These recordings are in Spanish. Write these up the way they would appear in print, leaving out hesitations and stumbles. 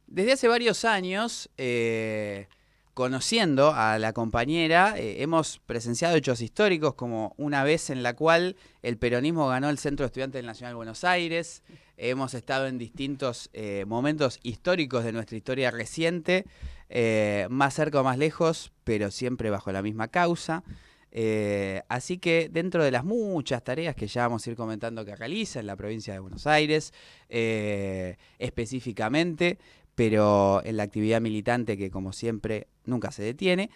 Desde hace varios años, conociendo a la compañera, hemos presenciado hechos históricos como una vez en la cual el peronismo ganó el Centro de Estudiantes del Nacional de Buenos Aires. Hemos estado en distintos momentos históricos de nuestra historia reciente, más cerca o más lejos, pero siempre bajo la misma causa. Así que dentro de las muchas tareas que ya vamos a ir comentando que realiza en la provincia de Buenos Aires, específicamente, pero en la actividad militante que como siempre nunca se detiene.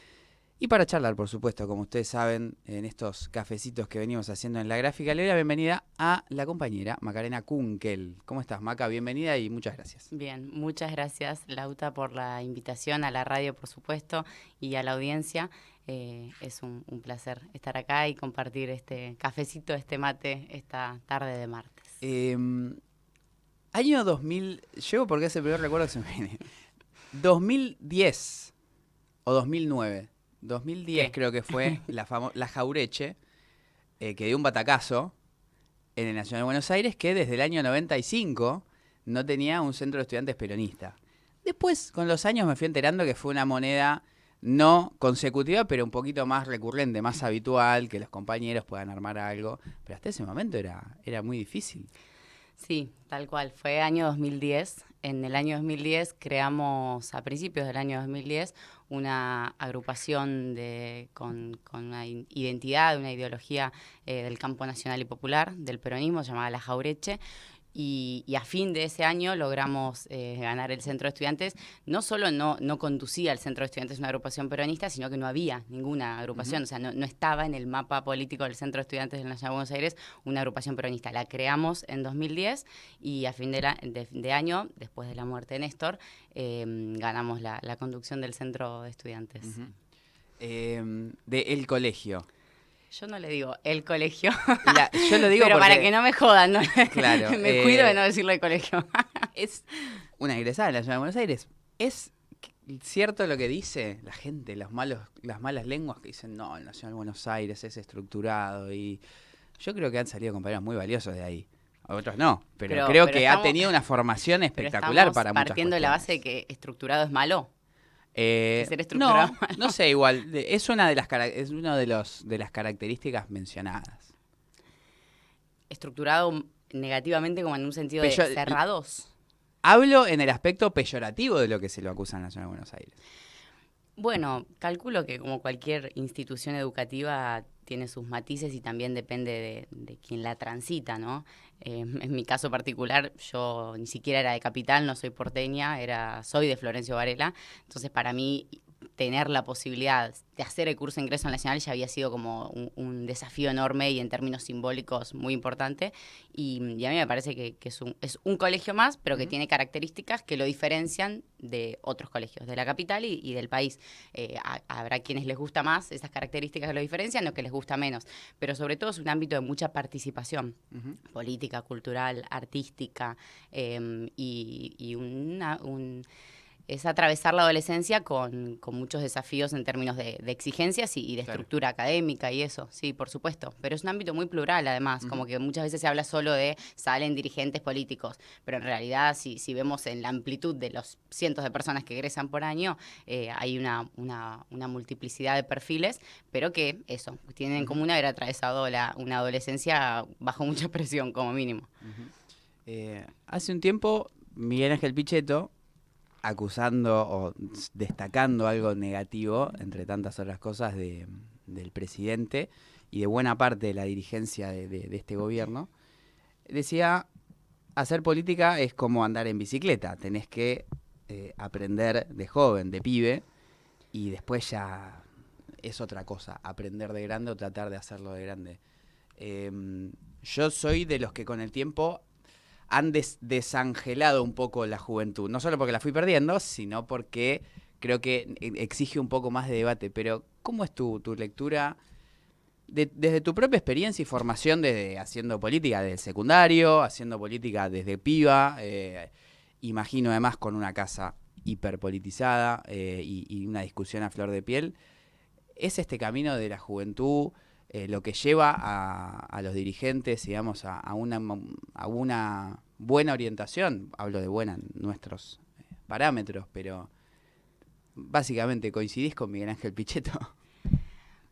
Y para charlar, por supuesto, como ustedes saben, en estos cafecitos que venimos haciendo en la gráfica, le doy la bienvenida a la compañera Macarena Kunkel. ¿Cómo estás, Maca? Bienvenida y muchas gracias. Bien, muchas gracias, Lauta, por la invitación a la radio, por supuesto, y a la audiencia. Es un placer estar acá y compartir este cafecito, este mate, esta tarde de martes. Eh, Año 2000, llego porque es el primer recuerdo que se me viene. 2010 o 2009. 2010 ¿Qué? creo que fue la Jaureche, que dio un batacazo en el Nacional de Buenos Aires, que desde el año 95 no tenía un centro de estudiantes peronista. Después, con los años, me fui enterando que fue una moneda no consecutiva, pero un poquito más recurrente, más habitual, que los compañeros puedan armar algo. Pero hasta ese momento era muy difícil. Sí, tal cual. Fue año 2010. En el año 2010 creamos, a principios del año 2010, una agrupación con una identidad, una ideología del campo nacional y popular, del peronismo, llamada La Jaureche. Y a fin de ese año logramos ganar el Centro de Estudiantes. No solo no conducía el Centro de Estudiantes una agrupación peronista, sino que no había ninguna agrupación. O sea, no estaba en el mapa político del Centro de Estudiantes del Nacional de Buenos Aires una agrupación peronista. La creamos en 2010 y a fin de año, después de la muerte de Néstor, ganamos la conducción del Centro de Estudiantes. De El Colegio. Yo no le digo el colegio, Yo lo digo pero porque, para que no me jodan, ¿no? claro, Me cuido de no decirle el colegio. es una egresada de la Ciudad de Buenos Aires. ¿Es cierto lo que dice la gente, las malas lenguas que dicen, no, el Nacional de Buenos Aires es estructurado? Y yo creo que han salido compañeros muy valiosos de ahí. Otros no, pero creo Pero que ha estamos, tenido una formación pero espectacular estamos para muchas partiendo de la cuestiones. base de que estructurado es malo, que ser estructurado No, es no malo. sé, igual, es una de las características mencionadas. Estructurado negativamente como en un sentido de Pero cerrados. hablo en el aspecto peyorativo de lo que se lo acusa en la Nacional de Buenos Aires. Bueno, calculo que como cualquier institución educativa tiene sus matices y también depende de quién la transita, ¿no? En mi caso particular, yo ni siquiera era de Capital, no soy porteña, soy de Florencio Varela, entonces para mí tener la posibilidad de hacer el curso de ingreso nacional ya había sido como un desafío enorme y en términos simbólicos muy importante. Y a mí me parece que es un colegio más, pero que tiene características que lo diferencian de otros colegios, de la capital y del país. Habrá quienes les gusta más esas características que lo diferencian o que les gusta menos, pero sobre todo es un ámbito de mucha participación política, cultural, artística y es atravesar la adolescencia con muchos desafíos en términos de exigencias y de Claro. estructura académica y eso, sí, por supuesto. Pero es un ámbito muy plural, además, como que muchas veces se habla solo de salen dirigentes políticos, pero en realidad, si vemos en la amplitud de los cientos de personas que egresan por año, hay una multiplicidad de perfiles, pero que eso, tienen en común haber atravesado una adolescencia bajo mucha presión, como mínimo. Hace un tiempo, Miguel Ángel Pichetto, acusando o destacando algo negativo, entre tantas otras cosas, del presidente y de buena parte de la dirigencia de este gobierno, decía, hacer política es como andar en bicicleta, tenés que aprender de joven, de pibe, y después ya es otra cosa, aprender de grande o tratar de hacerlo de grande. Eh, yo soy de los que con el tiempo han desangelado un poco la juventud. No solo porque la fui perdiendo, sino porque creo que exige un poco más de debate. Pero, ¿cómo es tu lectura desde tu propia experiencia y formación desde haciendo política desde el secundario, haciendo política desde piba? Imagino además con una casa hiperpolitizada y una discusión a flor de piel. ¿Es este camino de la juventud lo que lleva a los dirigentes, digamos, a una buena orientación? Hablo de buena en nuestros parámetros, pero básicamente coincidís con Miguel Ángel Pichetto.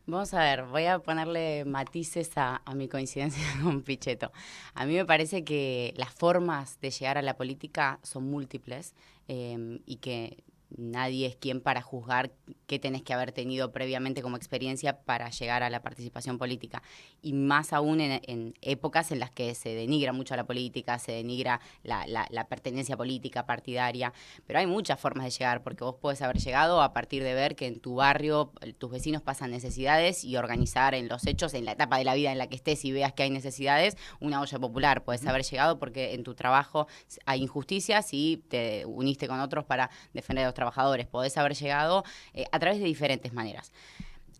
Vamos a ver, voy a ponerle matices a mi coincidencia con Pichetto. A mí me parece que las formas de llegar a la política son múltiples y que nadie es quien para juzgar qué tenés que haber tenido previamente como experiencia para llegar a la participación política. Y más aún en épocas en las que se denigra mucho a la política, se denigra la pertenencia política, partidaria. Pero hay muchas formas de llegar, porque vos podés haber llegado a partir de ver que en tu barrio tus vecinos pasan necesidades y organizar en los hechos, en la etapa de la vida en la que estés y veas que hay necesidades, una olla popular. Podés haber llegado porque en tu trabajo hay injusticias y te uniste con otros para defender a los trabajadores. Podés haber llegado a través de diferentes maneras.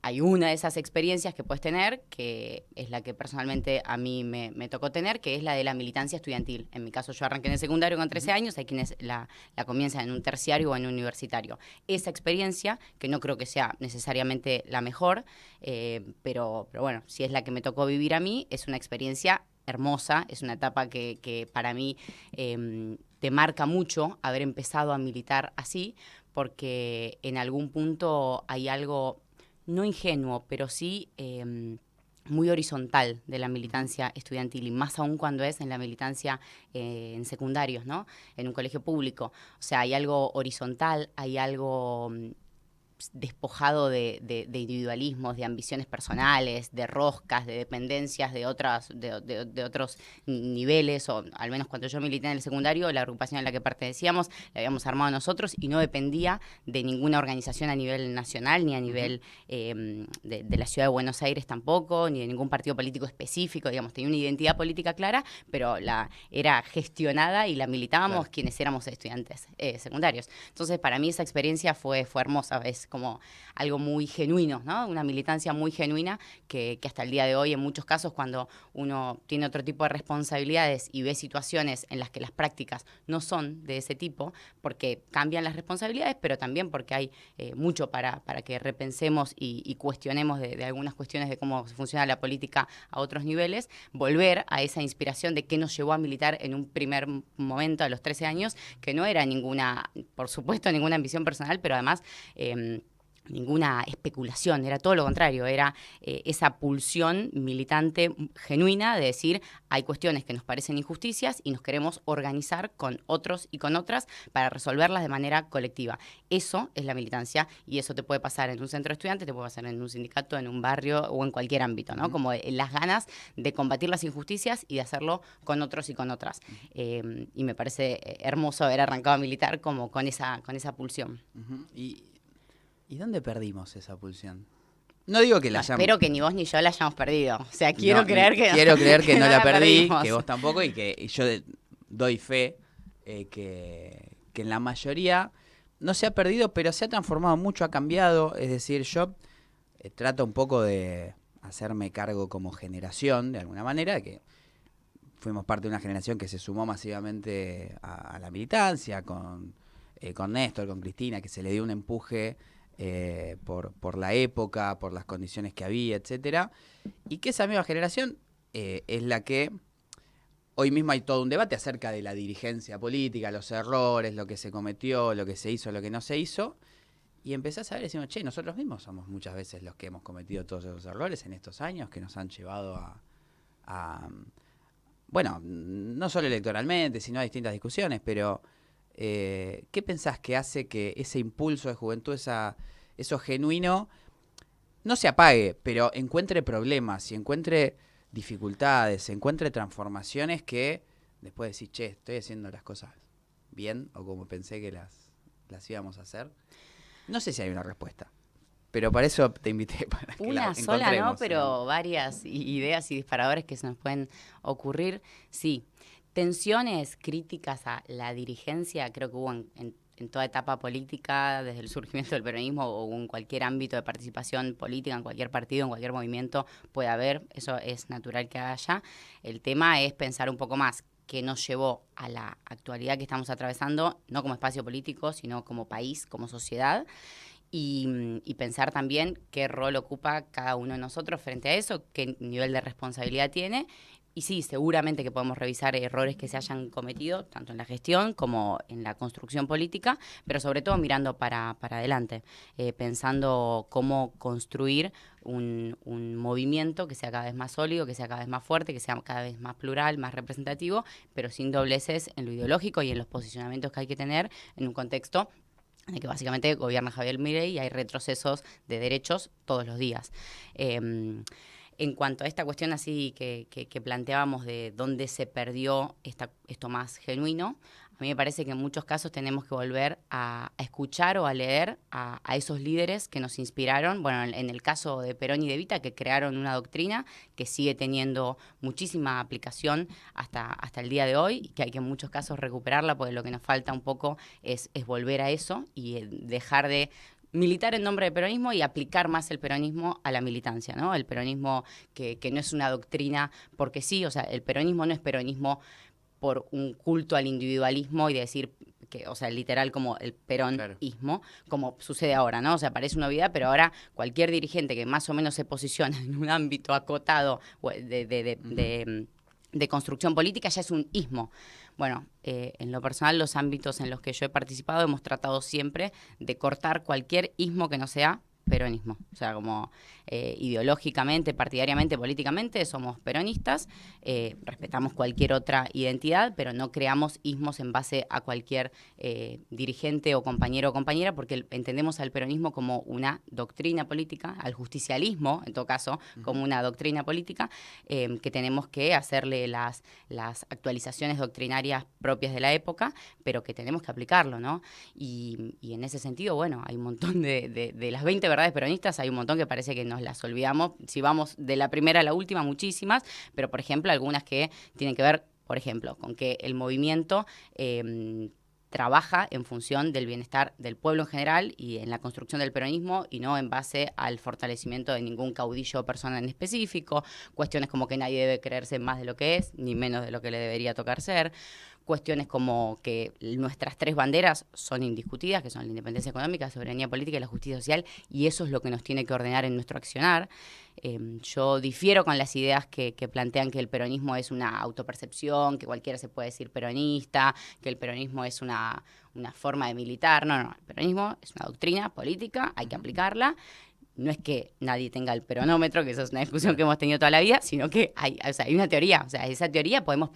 Hay una de esas experiencias que puedes tener, que es la que personalmente a mí me tocó tener, que es la de la militancia estudiantil. En mi caso, yo arranqué en el secundario con 13 años, hay quienes la comienzan en un terciario o en un universitario. Esa experiencia, que no creo que sea necesariamente la mejor, pero bueno, si es la que me tocó vivir a mí, es una experiencia hermosa, es una etapa que para mí te marca mucho haber empezado a militar así, porque en algún punto hay algo no ingenuo, pero sí muy horizontal de la militancia estudiantil, y más aún cuando es en la militancia en secundarios, ¿no? En un colegio público. O sea, hay algo horizontal, hay algo despojado de individualismos, de ambiciones personales, de roscas, de dependencias de otros niveles, o al menos cuando yo milité en el secundario, la agrupación a la que pertenecíamos la habíamos armado nosotros y no dependía de ninguna organización a nivel nacional, ni a nivel de la ciudad de Buenos Aires tampoco, ni de ningún partido político específico, digamos, tenía una identidad política clara, pero era gestionada y la militábamos quienes éramos estudiantes secundarios. Entonces, para mí esa experiencia fue hermosa, es como algo muy genuino, ¿no? Una militancia muy genuina que hasta el día de hoy, en muchos casos, cuando uno tiene otro tipo de responsabilidades y ve situaciones en las que las prácticas no son de ese tipo, porque cambian las responsabilidades, pero también porque hay mucho para que repensemos y cuestionemos de algunas cuestiones de cómo funciona la política a otros niveles, volver a esa inspiración de qué nos llevó a militar en un primer momento a los 13 años, que no era ninguna, por supuesto, ninguna ambición personal, pero además ninguna especulación, era todo lo contrario, era esa pulsión militante genuina de decir, hay cuestiones que nos parecen injusticias y nos queremos organizar con otros y con otras para resolverlas de manera colectiva. Eso es la militancia, y eso te puede pasar en un centro de estudiantes, te puede pasar en un sindicato, en un barrio o en cualquier ámbito, ¿no? Como las ganas de combatir las injusticias y de hacerlo con otros y con otras. Y me parece hermoso haber arrancado a militar como con esa pulsión. ¿Y dónde perdimos esa pulsión? No digo que la hayamos... Espero que ni vos ni yo la hayamos perdido. O sea, quiero creer que no la perdí, perdimos. que vos tampoco, y que yo doy fe que en la mayoría no se ha perdido, pero se ha transformado mucho, ha cambiado. Es decir, yo trato un poco de hacerme cargo como generación, de alguna manera, que fuimos parte de una generación que se sumó masivamente a la militancia, con Néstor, con Cristina, que se le dio un empuje por la época, por las condiciones que había, etcétera, y que esa misma generación es la que hoy mismo hay todo un debate acerca de la dirigencia política, los errores, lo que se cometió, lo que se hizo, lo que no se hizo, y empezás a ver y decimos, che, nosotros mismos somos muchas veces los que hemos cometido todos esos errores en estos años que nos han llevado bueno, no solo electoralmente, sino a distintas discusiones, pero ¿qué pensás que hace que ese impulso de juventud, eso genuino, no se apague, pero encuentre problemas y encuentre dificultades, encuentre transformaciones que después decís, che, estoy haciendo las cosas bien o como pensé que las íbamos a hacer? No sé si hay una respuesta, pero para eso te invité, para que la encontremos. Una sola, ¿no? Pero varias ideas y disparadores que se nos pueden ocurrir. Sí, tensiones críticas a la dirigencia creo que hubo en toda etapa política, desde el surgimiento del peronismo o en cualquier ámbito de participación política, en cualquier partido, en cualquier movimiento puede haber, eso es natural que haya. El tema es pensar un poco más qué nos llevó a la actualidad que estamos atravesando, no como espacio político, sino como país, como sociedad. Y pensar también qué rol ocupa cada uno de nosotros frente a eso, qué nivel de responsabilidad tiene Y sí, seguramente que podemos revisar errores que se hayan cometido, tanto en la gestión como en la construcción política, pero sobre todo mirando para adelante, pensando cómo construir un movimiento que sea cada vez más sólido, que sea cada vez más fuerte, que sea cada vez más plural, más representativo, pero sin dobleces en lo ideológico y en los posicionamientos que hay que tener en un contexto en el que básicamente gobierna Javier Milei y hay retrocesos de derechos todos los días. En cuanto a esta cuestión así que planteábamos de dónde se perdió esto más genuino, a mí me parece que en muchos casos tenemos que volver a escuchar o a leer a esos líderes que nos inspiraron, bueno, en el caso de Perón y de Evita, que crearon una doctrina que sigue teniendo muchísima aplicación hasta el día de hoy, y que hay que en muchos casos recuperarla, porque lo que nos falta un poco es volver a eso y dejar de militar en nombre del peronismo y aplicar más el peronismo a la militancia, ¿no? El peronismo que no es una doctrina porque sí, o sea, el peronismo no es peronismo por un culto al individualismo y de decir que, o sea, literal como el peronismo, claro, como sucede ahora, ¿no? O sea, parece una novedad, pero ahora cualquier dirigente que más o menos se posiciona en un ámbito acotado de construcción política ya es un ismo. Bueno, en lo personal, los ámbitos en los que yo he participado hemos tratado siempre de cortar cualquier ismo que no sea peronismo. O sea, como ideológicamente, partidariamente, políticamente, somos peronistas, respetamos cualquier otra identidad, pero no creamos ismos en base a cualquier dirigente o compañero o compañera, porque entendemos al peronismo como una doctrina política, al justicialismo, en todo caso, como una doctrina política, que tenemos que hacerle las actualizaciones doctrinarias propias de la época, pero que tenemos que aplicarlo, ¿no? Y en ese sentido, bueno, hay un montón de las 20 verdades peronistas, hay un montón que parece que nos las olvidamos. Si vamos de la primera a la última, muchísimas, pero por ejemplo, algunas que tienen que ver, por ejemplo, con que el movimiento trabaja en función del bienestar del pueblo en general y en la construcción del peronismo y no en base al fortalecimiento de ningún caudillo o persona en específico, cuestiones como que nadie debe creerse más de lo que es, ni menos de lo que le debería tocar ser, cuestiones como que nuestras 3 banderas son indiscutidas, que son la independencia económica, la soberanía política y la justicia social, y eso es lo que nos tiene que ordenar en nuestro accionar. Yo difiero con las ideas que plantean que el peronismo es una autopercepción, que cualquiera se puede decir peronista, que el peronismo es una forma de militar. No, el peronismo es una doctrina política, hay que aplicarla. No es que nadie tenga el peronómetro, que eso es una discusión que hemos tenido toda la vida, sino que hay una teoría. O sea, esa teoría podemos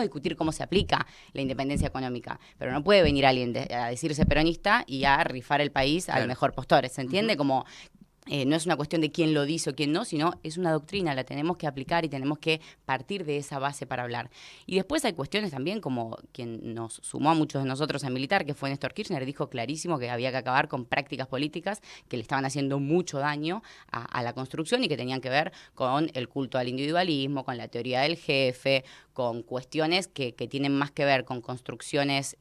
discutir cómo se aplica la independencia económica, pero no puede venir alguien a decirse peronista y a rifar el país al mejor postor. ¿Se entiende? Como no es una cuestión de quién lo dice o quién no, sino es una doctrina, la tenemos que aplicar y tenemos que partir de esa base para hablar. Y después hay cuestiones también como quien nos sumó a muchos de nosotros a militar, que fue Néstor Kirchner, dijo clarísimo que había que acabar con prácticas políticas que le estaban haciendo mucho daño a la construcción y que tenían que ver con el culto al individualismo, con la teoría del jefe, con cuestiones que tienen más que ver con construcciones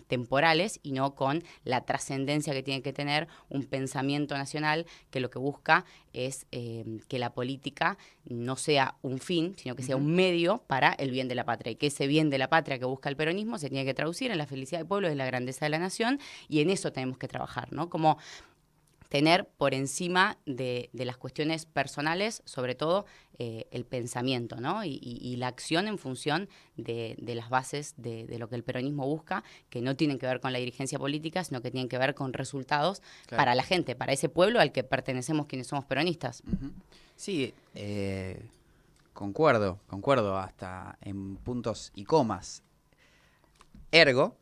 temporales y no con la trascendencia que tiene que tener un pensamiento nacional que lo que busca es que la política no sea un fin, sino que sea un medio para el bien de la patria. Y que ese bien de la patria que busca el peronismo se tiene que traducir en la felicidad del pueblo y en la grandeza de la nación, y en eso tenemos que trabajar, ¿no? Como tener por encima de las cuestiones personales, sobre todo el pensamiento, ¿no? Y la acción en función de las bases de lo que el peronismo busca, que no tienen que ver con la dirigencia política, sino que tienen que ver con resultados para la gente, para ese pueblo al que pertenecemos quienes somos peronistas. Sí, concuerdo hasta en puntos y comas. Ergo,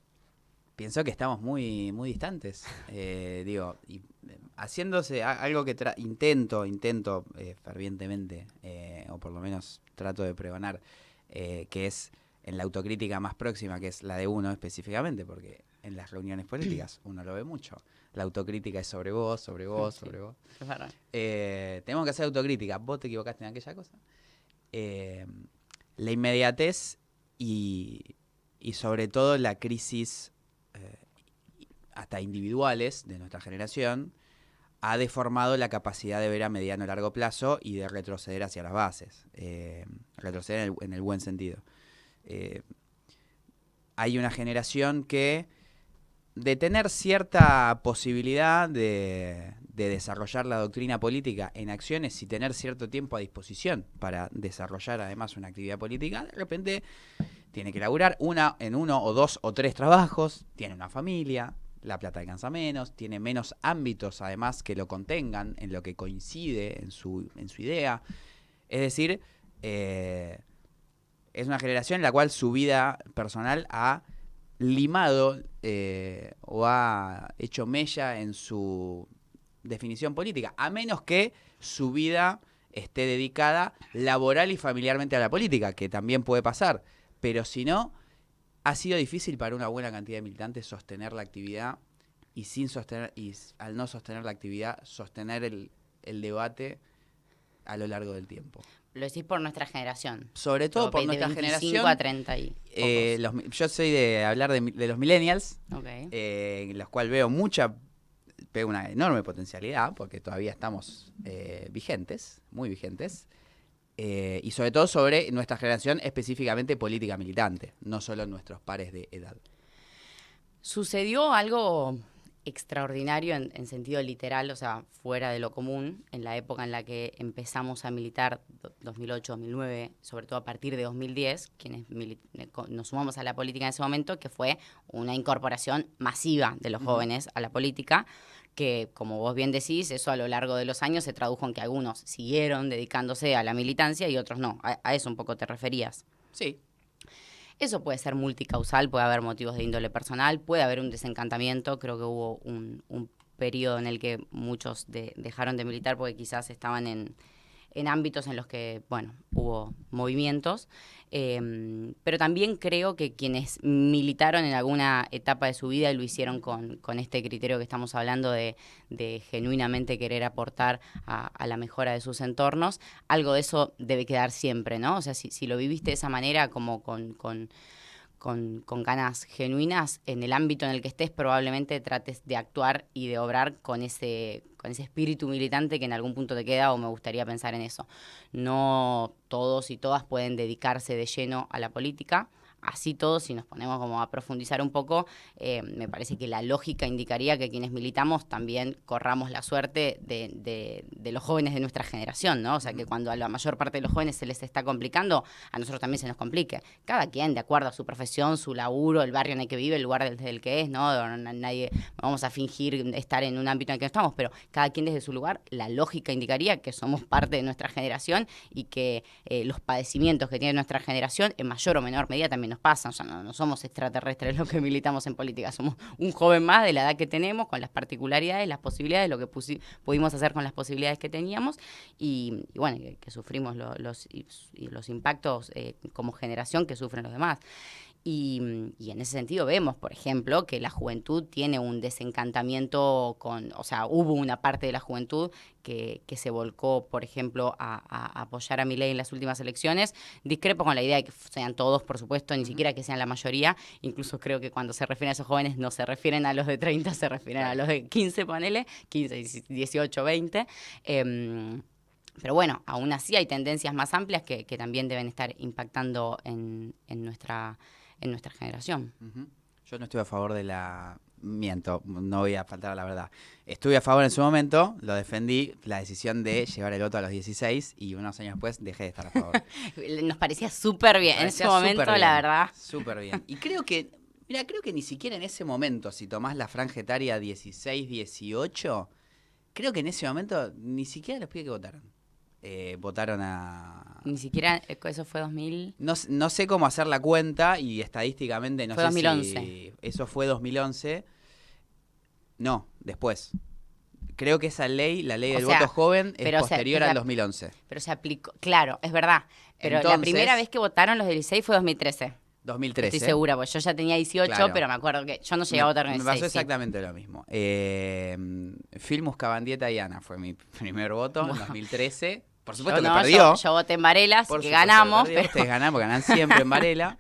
pienso que estamos muy, muy distantes. Haciéndose algo que intento fervientemente, o por lo menos trato de pregonar, que es en la autocrítica más próxima, que es la de uno específicamente, porque en las reuniones políticas uno lo ve mucho. La autocrítica es sobre vos, sobre vos, sí, sobre vos. Es verdad. Tenemos que hacer autocrítica. Vos te equivocaste en aquella cosa. La inmediatez y sobre todo la crisis hasta individuales de nuestra generación ha deformado la capacidad de ver a mediano y largo plazo y de retroceder hacia las bases. Retroceder en el buen sentido. Hay una generación que, de tener cierta posibilidad de de desarrollar la doctrina política en acciones y tener cierto tiempo a disposición para desarrollar además una actividad política, de repente tiene que laburar en uno o dos o tres trabajos, tiene una familia, la plata alcanza menos, tiene menos ámbitos además que lo contengan, en lo que coincide en su idea. Es decir, es una generación en la cual su vida personal ha limado o ha hecho mella en su definición política, a menos que su vida esté dedicada laboral y familiarmente a la política, que también puede pasar. Pero si no, ha sido difícil para una buena cantidad de militantes sostener la actividad y al no sostener la actividad, sostener el debate a lo largo del tiempo. Lo decís por nuestra generación. Sobre todo por nuestra generación. A 30 y yo soy de hablar de los millennials, okay. En los cuales veo una enorme potencialidad, porque todavía estamos vigentes, muy vigentes. Y sobre todo sobre nuestra generación específicamente política militante, no solo nuestros pares de edad. Sucedió algo extraordinario en sentido literal, o sea, fuera de lo común, en la época en la que empezamos a militar, 2008, 2009, sobre todo a partir de 2010, quienes nos sumamos a la política en ese momento, que fue una incorporación masiva de los jóvenes a la política, que, como vos bien decís, eso a lo largo de los años se tradujo en que algunos siguieron dedicándose a la militancia y otros no. A eso un poco te referías. Sí. Eso puede ser multicausal, puede haber motivos de índole personal, puede haber un desencantamiento. Creo que hubo un periodo en el que muchos dejaron de militar porque quizás estaban en ámbitos en los que, bueno, hubo movimientos. Pero también creo que quienes militaron en alguna etapa de su vida y lo hicieron con este criterio que estamos hablando de genuinamente querer aportar a la mejora de sus entornos, algo de eso debe quedar siempre, ¿no? O sea, si lo viviste de esa manera, como con ganas genuinas, en el ámbito en el que estés probablemente trates de actuar y de obrar con ese espíritu militante que en algún punto te queda, o me gustaría pensar en eso. No todos y todas pueden dedicarse de lleno a la política. Así todos, si nos ponemos como a profundizar un poco, me parece que la lógica indicaría que quienes militamos también corramos la suerte de los jóvenes de nuestra generación, ¿no? O sea, que cuando a la mayor parte de los jóvenes se les está complicando, a nosotros también se nos complique. Cada quien, de acuerdo a su profesión, su laburo, el barrio en el que vive, el lugar desde el que es, ¿no? Nadie vamos a fingir estar en un ámbito en el que no estamos, pero cada quien desde su lugar, la lógica indicaría que somos parte de nuestra generación y que los padecimientos que tiene nuestra generación, en mayor o menor medida, también nos pasan. O sea, no somos extraterrestres los que militamos en política, somos un joven más de la edad que tenemos, con las particularidades, las posibilidades, lo que pudimos hacer con las posibilidades que teníamos y bueno, que sufrimos los impactos como generación que sufren los demás. Y en ese sentido vemos, por ejemplo, que la juventud tiene un desencantamiento o sea, hubo una parte de la juventud que se volcó, por ejemplo, a apoyar a Milei en las últimas elecciones. Discrepo con la idea de que sean todos, por supuesto, ni siquiera que sean la mayoría. Incluso creo que cuando se refieren a esos jóvenes no se refieren a los de 30, se refieren a los de 15, ponele, 15, 18, 20. Pero bueno, aún así hay tendencias más amplias que también deben estar impactando en nuestra generación. Yo no estoy a favor miento, no voy a faltar a la verdad. Estuve a favor en su momento, lo defendí, la decisión de llevar el voto a los 16 y unos años después dejé de estar a favor. Nos parecía súper bien en ese momento, la verdad. Súper bien. Y creo que ni siquiera en ese momento, si tomás la franja etaria 16, 18, creo que en ese momento ni siquiera los pibes que votaron Ni siquiera, eso fue 2000. No sé cómo hacer la cuenta y estadísticamente no fue sé 2011. Si eso fue 2011. No, después. Creo que esa ley, la ley del voto joven, es posterior al 2011. Pero se aplicó, claro, es verdad. Pero entonces, la primera vez que votaron los del 16 fue 2013. 2013. Estoy segura, porque yo ya tenía 18, claro. Pero me acuerdo que yo no llegué a votar en el 16. Me pasó exactamente lo mismo. Filmus Cabandieta y Ana fue mi primer voto en 2013. Por supuesto que perdió. Yo voté en Varela, así que ganamos. Pero ustedes ganan porque ganan siempre en Varela.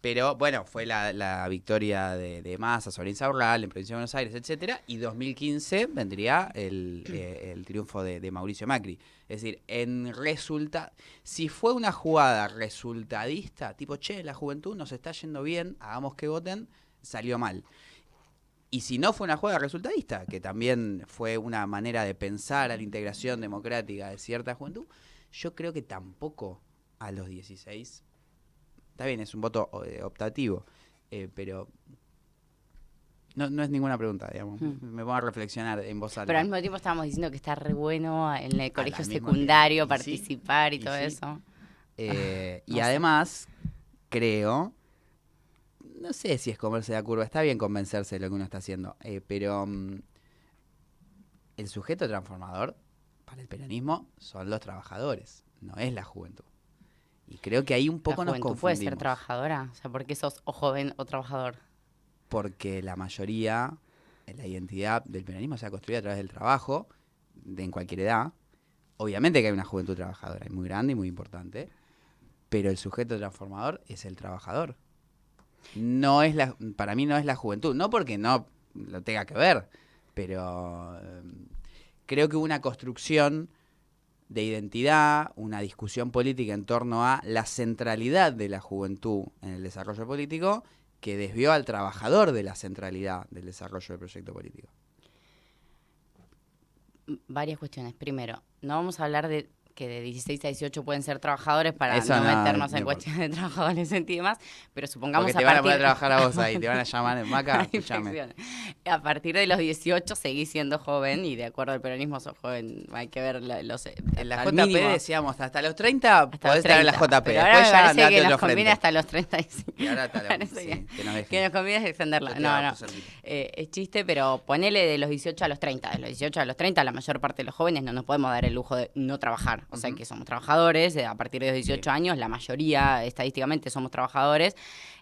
Pero bueno, fue la victoria de Massa sobre Insaurral en Provincia de Buenos Aires, etcétera. Y 2015 vendría el triunfo de Mauricio Macri. Es decir, si fue una jugada resultadista, tipo, che, la juventud nos está yendo bien, hagamos que voten, salió mal. Y si no fue una jugada resultadista, que también fue una manera de pensar a la integración democrática de cierta juventud, yo creo que tampoco a los 16, está bien, es un voto optativo, pero no es ninguna pregunta, digamos. Me pongo a reflexionar en voz alta. Pero al mismo tiempo estábamos diciendo que está re bueno en el colegio secundario participar y todo eso. Y además, creo, no sé si es comerse la curva, está bien convencerse de lo que uno está haciendo, pero el sujeto transformador para el peronismo son los trabajadores, no es la juventud. Y creo que ahí un poco nos confundimos. ¿La juventud puede ser trabajadora? O sea, ¿por qué sos o joven o trabajador? Porque la mayoría, la identidad del peronismo se ha construido a través del trabajo, en cualquier edad. Obviamente que hay una juventud trabajadora, es muy grande y muy importante, pero el sujeto transformador es el trabajador. Para mí no es la juventud, no porque no lo tenga que ver, pero creo que hubo una construcción de identidad, una discusión política en torno a la centralidad de la juventud en el desarrollo político, que desvió al trabajador de la centralidad del desarrollo del proyecto político. Varias cuestiones. Primero, no vamos a hablar de que de 16 a 18 pueden ser trabajadores para Eso no meternos en cuestiones de trabajo adolescente y demás, pero supongamos porque te van a poder trabajar a vos ahí, te van a llamar en Maca, escuchame. A partir de los 18 seguís siendo joven y de acuerdo al peronismo sos joven, hay que ver los en la JP mínimo. Decíamos hasta los 30 hasta podés estar en la JP, pero ahora después me ya parece que nos conviene frente. Hasta los 35. Y ahora que nos conviene extenderla. No. Es chiste, pero ponele de los 18 a los 30. De los 18 a los 30 la mayor parte de los jóvenes no nos podemos dar el lujo de no trabajar. O sea que somos trabajadores, a partir de los 18 años, la mayoría estadísticamente somos trabajadores,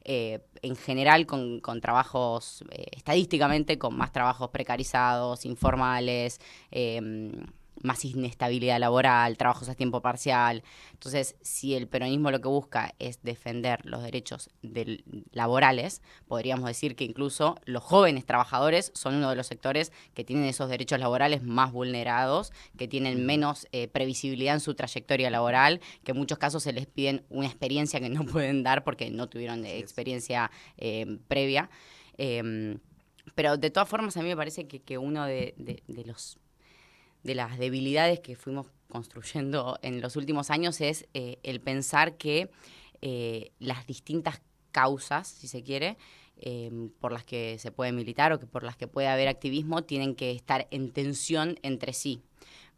en general con trabajos, estadísticamente con más trabajos precarizados, informales, más inestabilidad laboral, trabajos a tiempo parcial. Entonces, si el peronismo lo que busca es defender los derechos laborales, podríamos decir que incluso los jóvenes trabajadores son uno de los sectores que tienen esos derechos laborales más vulnerados, que tienen menos previsibilidad en su trayectoria laboral, que en muchos casos se les piden una experiencia que no pueden dar porque no tuvieron experiencia previa. Pero de todas formas, a mí me parece que uno de las debilidades que fuimos construyendo en los últimos años es el pensar que las distintas causas, si se quiere, por las que se puede militar o que por las que puede haber activismo, tienen que estar en tensión entre sí.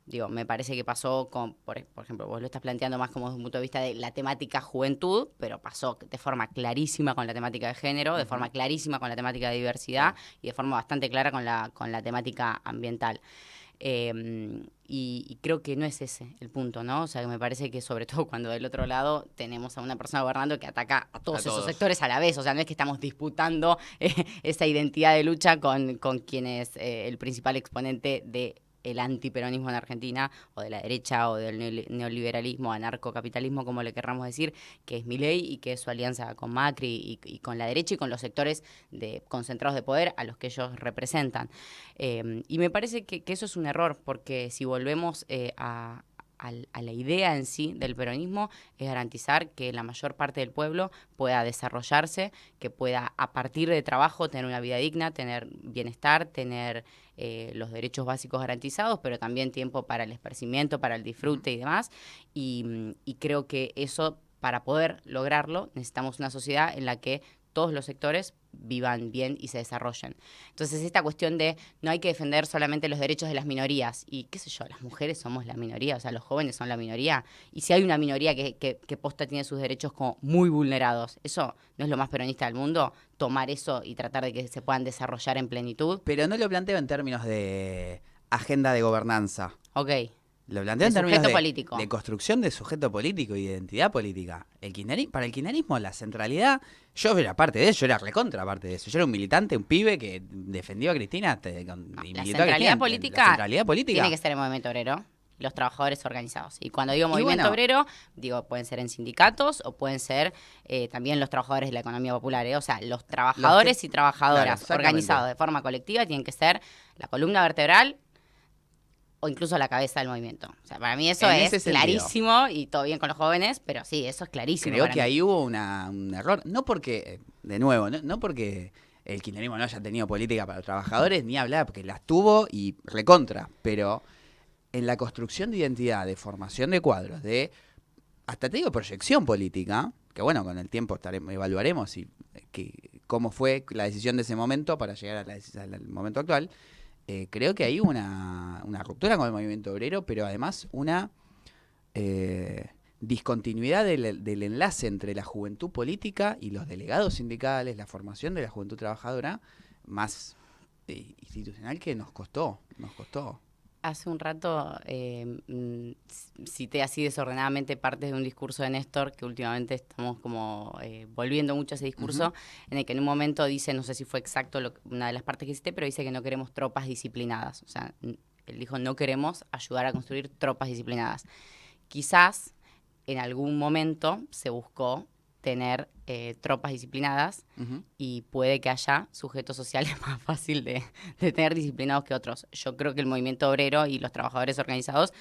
Digo, me parece que pasó con, por ejemplo, vos lo estás planteando más como desde un punto de vista de la temática juventud, pero pasó de forma clarísima con la temática de género, de forma clarísima con la temática de diversidad y de forma bastante clara con la temática ambiental. Y creo que no es ese el punto, ¿no? O sea, que me parece que sobre todo cuando del otro lado tenemos a una persona gobernando que ataca a todos esos sectores a la vez, o sea, no es que estamos disputando esa identidad de lucha con quien es el principal exponente de el antiperonismo en Argentina, o de la derecha, o del neoliberalismo, anarcocapitalismo, como le querramos decir, que es Milei y que es su alianza con Macri y con la derecha y con los sectores concentrados de poder a los que ellos representan. Y me parece que eso es un error, porque si volvemos a la idea en sí del peronismo, es garantizar que la mayor parte del pueblo pueda desarrollarse, que pueda a partir de trabajo tener una vida digna, tener bienestar, tener los derechos básicos garantizados, pero también tiempo para el esparcimiento, para el disfrute y demás. Y creo que eso, para poder lograrlo, necesitamos una sociedad en la que todos los sectores vivan bien y se desarrollen. Entonces, esta cuestión de no hay que defender solamente los derechos de las minorías, y qué sé yo, las mujeres somos la minoría, o sea, los jóvenes son la minoría, y si hay una minoría que posta tiene sus derechos como muy vulnerados, ¿eso no es lo más peronista del mundo? Tomar eso y tratar de que se puedan desarrollar en plenitud. Pero no lo planteo en términos de agenda de gobernanza. Ok. Lo planteo en términos de construcción de sujeto político y de identidad política. Para el kirchnerismo la centralidad, yo era parte de eso, yo era recontra parte de eso. Yo era un militante, un pibe que defendió a Cristina. La centralidad política tiene que ser el movimiento obrero, los trabajadores organizados. Y cuando digo movimiento obrero, digo, pueden ser en sindicatos o pueden ser también los trabajadores de la economía popular. O sea, los trabajadores y trabajadoras organizados de forma colectiva tienen que ser la columna vertebral o incluso la cabeza del movimiento. O sea, para mí eso es clarísimo y todo bien con los jóvenes, pero sí, eso es clarísimo. Creo que ahí hubo un error. No porque, de nuevo, no porque el kirchnerismo no haya tenido política para los trabajadores, ni hablar, porque las tuvo y recontra, pero en la construcción de identidad, de formación de cuadros, de, hasta te digo, proyección política, que bueno, con el tiempo evaluaremos cómo fue la decisión de ese momento para llegar al momento actual. Creo que hay una ruptura con el movimiento obrero, pero además una discontinuidad del enlace entre la juventud política y los delegados sindicales, la formación de la juventud trabajadora, más institucional, que nos costó. Hace un rato cité así desordenadamente partes de un discurso de Néstor, que últimamente estamos como volviendo mucho a ese discurso, en el que en un momento dice, no sé si fue exacto una de las partes que cité, pero dice que no queremos tropas disciplinadas. O sea, él dijo, no queremos ayudar a construir tropas disciplinadas. Quizás en algún momento se buscó tener tropas disciplinadas y puede que haya sujetos sociales más fácil de tener disciplinados que otros. Yo creo que el movimiento obrero y los trabajadores organizados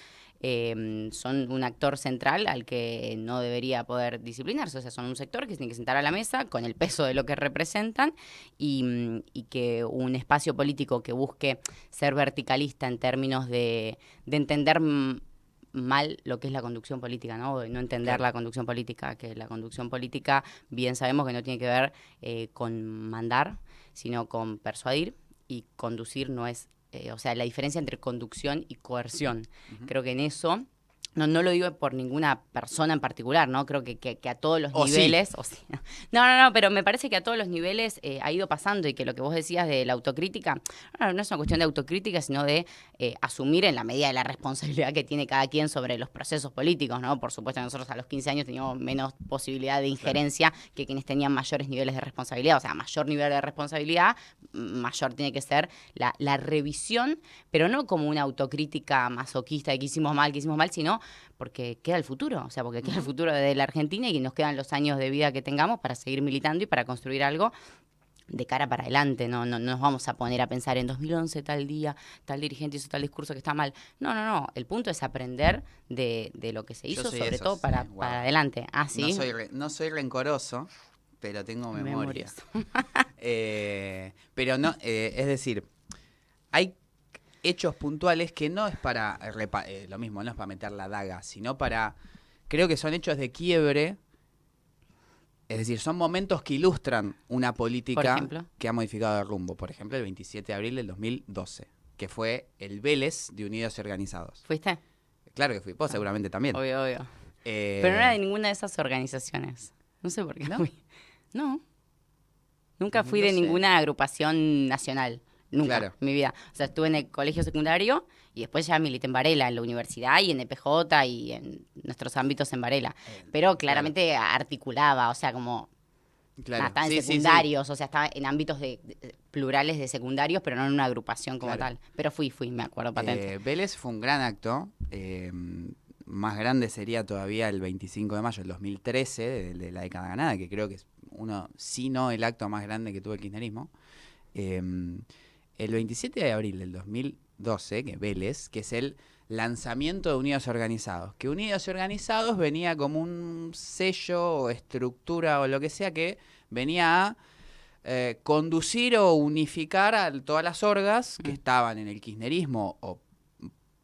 son un actor central al que no debería poder disciplinarse. O sea, son un sector que se tiene que sentar a la mesa con el peso de lo que representan y que un espacio político que busque ser verticalista en términos de entender mal lo que es la conducción política, ¿no? De no entender la conducción política, que la conducción política bien sabemos que no tiene que ver con mandar, sino con persuadir, y conducir no es, o sea, la diferencia entre conducción y coerción. Creo que en eso, no lo digo por ninguna persona en particular, ¿no? Creo que a todos los niveles... Sí. O sí. No, pero me parece que a todos los niveles ha ido pasando, y que lo que vos decías de la autocrítica, no es una cuestión de autocrítica, sino de asumir en la medida de la responsabilidad que tiene cada quien sobre los procesos políticos, ¿no? Por supuesto, nosotros a los 15 años teníamos menos posibilidad de injerencia que quienes tenían mayores niveles de responsabilidad. O sea, mayor nivel de responsabilidad, mayor tiene que ser la revisión, pero no como una autocrítica masoquista de que hicimos mal, sino porque queda el futuro, o sea, porque queda el futuro de la Argentina y nos quedan los años de vida que tengamos para seguir militando y para construir algo de cara para adelante. No nos vamos a poner a pensar en 2011, tal día, tal dirigente hizo tal discurso que está mal. No. El punto es aprender de lo que se hizo, sobre todo para adelante. Ah, ¿sí? No soy rencoroso, pero tengo memoria. Pero no, es decir, hay hechos puntuales que no es para lo mismo, no es para meter la daga, sino para, creo que son hechos de quiebre, es decir, son momentos que ilustran una política que ha modificado el rumbo. Por ejemplo, el 27 de abril del 2012, que fue el Vélez de Unidos y Organizados. ¿Fuiste? Claro que fui, vos seguramente también. Obvio. Pero no era de ninguna de esas organizaciones. No sé por qué ¿No? fui. No. Nunca fui de ninguna agrupación nacional. Nunca, en mi vida. O sea, estuve en el colegio secundario y después ya milité en Varela, en la universidad y en EPJ y en nuestros ámbitos en Varela. Pero claramente articulaba, o sea, como... estaba en secundarios, o sea, estaba en ámbitos plurales de secundarios, pero no en una agrupación como tal. Pero fui, me acuerdo patente. Vélez fue un gran acto. Más grande sería todavía el 25 de mayo del 2013, de la década ganada, que creo que es si no el acto más grande que tuvo el kirchnerismo. El 27 de abril del 2012, que Vélez, que es el lanzamiento de Unidos Organizados, que Unidos Organizados venía como un sello o estructura o lo que sea que venía a conducir o unificar a todas las orgas que estaban en el kirchnerismo o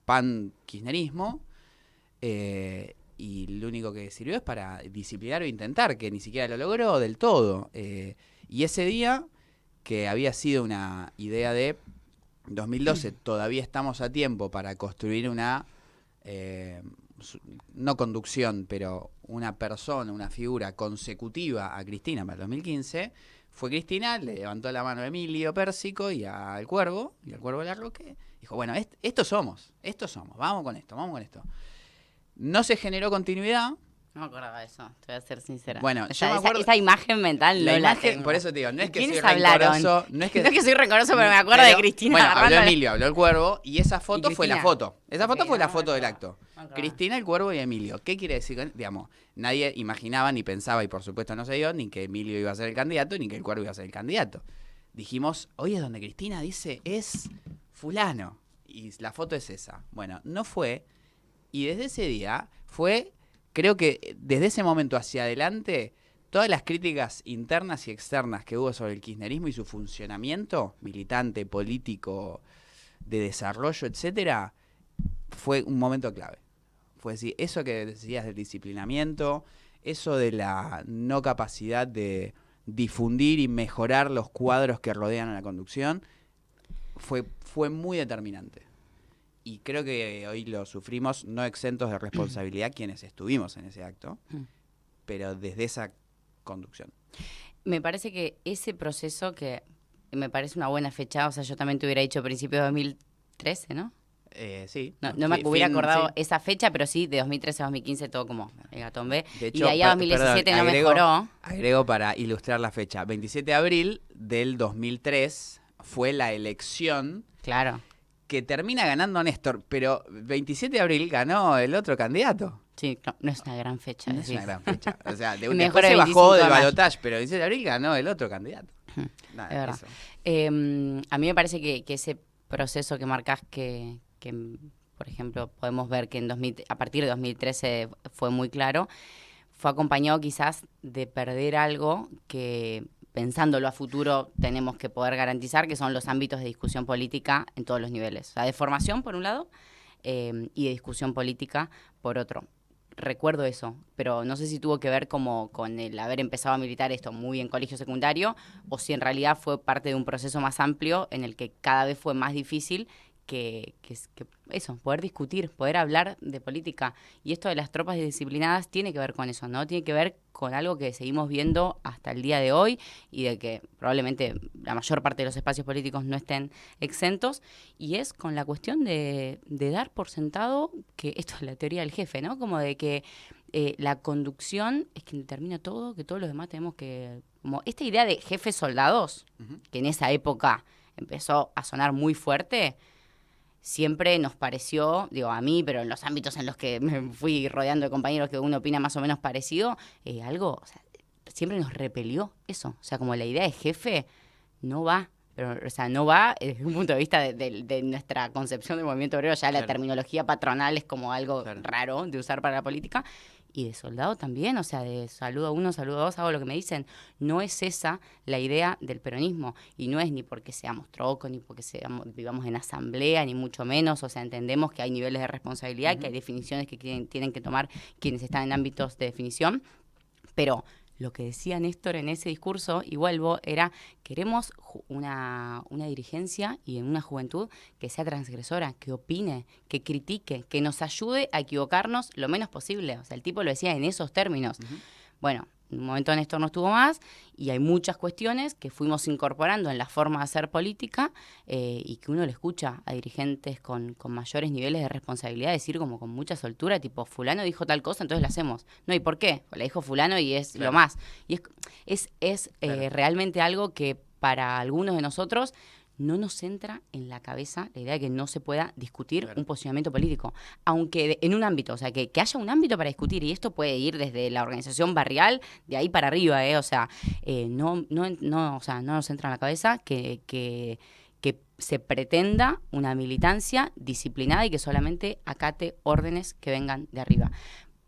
pan-kirchnerismo, y lo único que sirvió es para disciplinar o intentar, que ni siquiera lo logró del todo. Y ese día, que había sido una idea de 2012, todavía estamos a tiempo para construir una, no conducción, pero una persona, una figura consecutiva a Cristina para el 2015, fue Cristina, le levantó la mano a Emilio Pérsico y al Cuervo Larroque, dijo, bueno, estos somos, vamos con esto. No se generó continuidad. No me acordaba de eso, te voy a ser sincera. Bueno, esa imagen mental la tengo. Por eso te digo, no es que soy hablaron? rencoroso. No es que soy rencoroso, pero me acuerdo de Cristina. Bueno, habló Emilio, habló el Cuervo, y esa foto fue la foto. Esa foto fue la no, foto del acto. Cristina, el Cuervo y Emilio. ¿Qué quiere decir? Digamos, nadie imaginaba ni pensaba, y por supuesto no se dio, ni que Emilio iba a ser el candidato, ni que el Cuervo iba a ser el candidato. Dijimos, oye, donde Cristina dice es fulano, y la foto es esa. Bueno, no fue, y desde ese día fue... Creo que desde ese momento hacia adelante todas las críticas internas y externas que hubo sobre el kirchnerismo y su funcionamiento militante, político, de desarrollo, etcétera, fue un momento clave. Fue decir, eso que decías del disciplinamiento, eso de la no capacidad de difundir y mejorar los cuadros que rodean a la conducción, fue muy determinante. Y creo que hoy lo sufrimos no exentos de responsabilidad quienes estuvimos en ese acto, pero desde esa conducción. Me parece que ese proceso, que me parece una buena fecha, o sea, yo también te hubiera dicho principios de 2013, ¿no? Sí. No me hubiera acordado sí. esa fecha, pero sí, de 2013 a 2015 todo como hecatombe. De hecho, y de ahí a 2017 no mejoró. Agrego para ilustrar la fecha. 27 de abril del 2003 fue la elección. Claro. Que termina ganando Néstor, pero 27 de abril ganó el otro candidato. Sí, no es una gran fecha. No es una gran fecha. O sea, Mejor después se 25 bajó de del mayo. balotaje, pero el 27 de abril ganó el otro candidato. Nada, Es verdad. Eso. A mí me parece que ese proceso que marcás, que por ejemplo, podemos ver que a partir de 2013 fue muy claro, fue acompañado quizás de perder algo que, pensándolo a futuro, tenemos que poder garantizar, que son los ámbitos de discusión política en todos los niveles. O sea, de formación, por un lado, y de discusión política, por otro. Recuerdo eso, pero no sé si tuvo que ver como con el haber empezado a militar esto muy en colegio secundario, o si en realidad fue parte de un proceso más amplio en el que cada vez fue más difícil que eso, poder discutir, poder hablar de política. Y esto de las tropas disciplinadas tiene que ver con eso, ¿no? Tiene que ver con algo que seguimos viendo hasta el día de hoy y de que probablemente la mayor parte de los espacios políticos no estén exentos, y es con la cuestión de dar por sentado que esto es la teoría del jefe, ¿no? Como de que la conducción es quien determina todo, que todos los demás tenemos que... Como esta idea de jefes soldados, que en esa época empezó a sonar muy fuerte, siempre nos pareció, digo a mí, pero en los ámbitos en los que me fui rodeando de compañeros que uno opina más o menos parecido, algo, o sea, siempre nos repelió eso. O sea, como la idea de jefe no va, pero, o sea, no va desde un punto de vista de nuestra concepción del movimiento obrero, ya la terminología patronal es como algo raro de usar para la política. Y de soldado también, o sea, de saludo a uno, saludo a dos, hago lo que me dicen. No es esa la idea del peronismo. Y no es ni porque seamos trocos, ni porque vivamos en asamblea, ni mucho menos. O sea, entendemos que hay niveles de responsabilidad, que hay definiciones que tienen que tomar quienes están en ámbitos de definición. Pero lo que decía Néstor en ese discurso, y vuelvo, era: queremos una dirigencia y una juventud que sea transgresora, que opine, que critique, que nos ayude a equivocarnos lo menos posible. O sea, el tipo lo decía en esos términos. Bueno, en un momento Néstor no estuvo más y hay muchas cuestiones que fuimos incorporando en la forma de hacer política, y que uno le escucha a dirigentes con mayores niveles de responsabilidad decir como con mucha soltura, tipo, fulano dijo tal cosa, entonces la hacemos. No, ¿y por qué? La dijo fulano y es lo más. Y es realmente algo que para algunos de nosotros no nos entra en la cabeza la idea de que no se pueda discutir un posicionamiento político, aunque en un ámbito, o sea, que haya un ámbito para discutir, y esto puede ir desde la organización barrial, de ahí para arriba, o sea, no nos entra en la cabeza que se pretenda una militancia disciplinada y que solamente acate órdenes que vengan de arriba,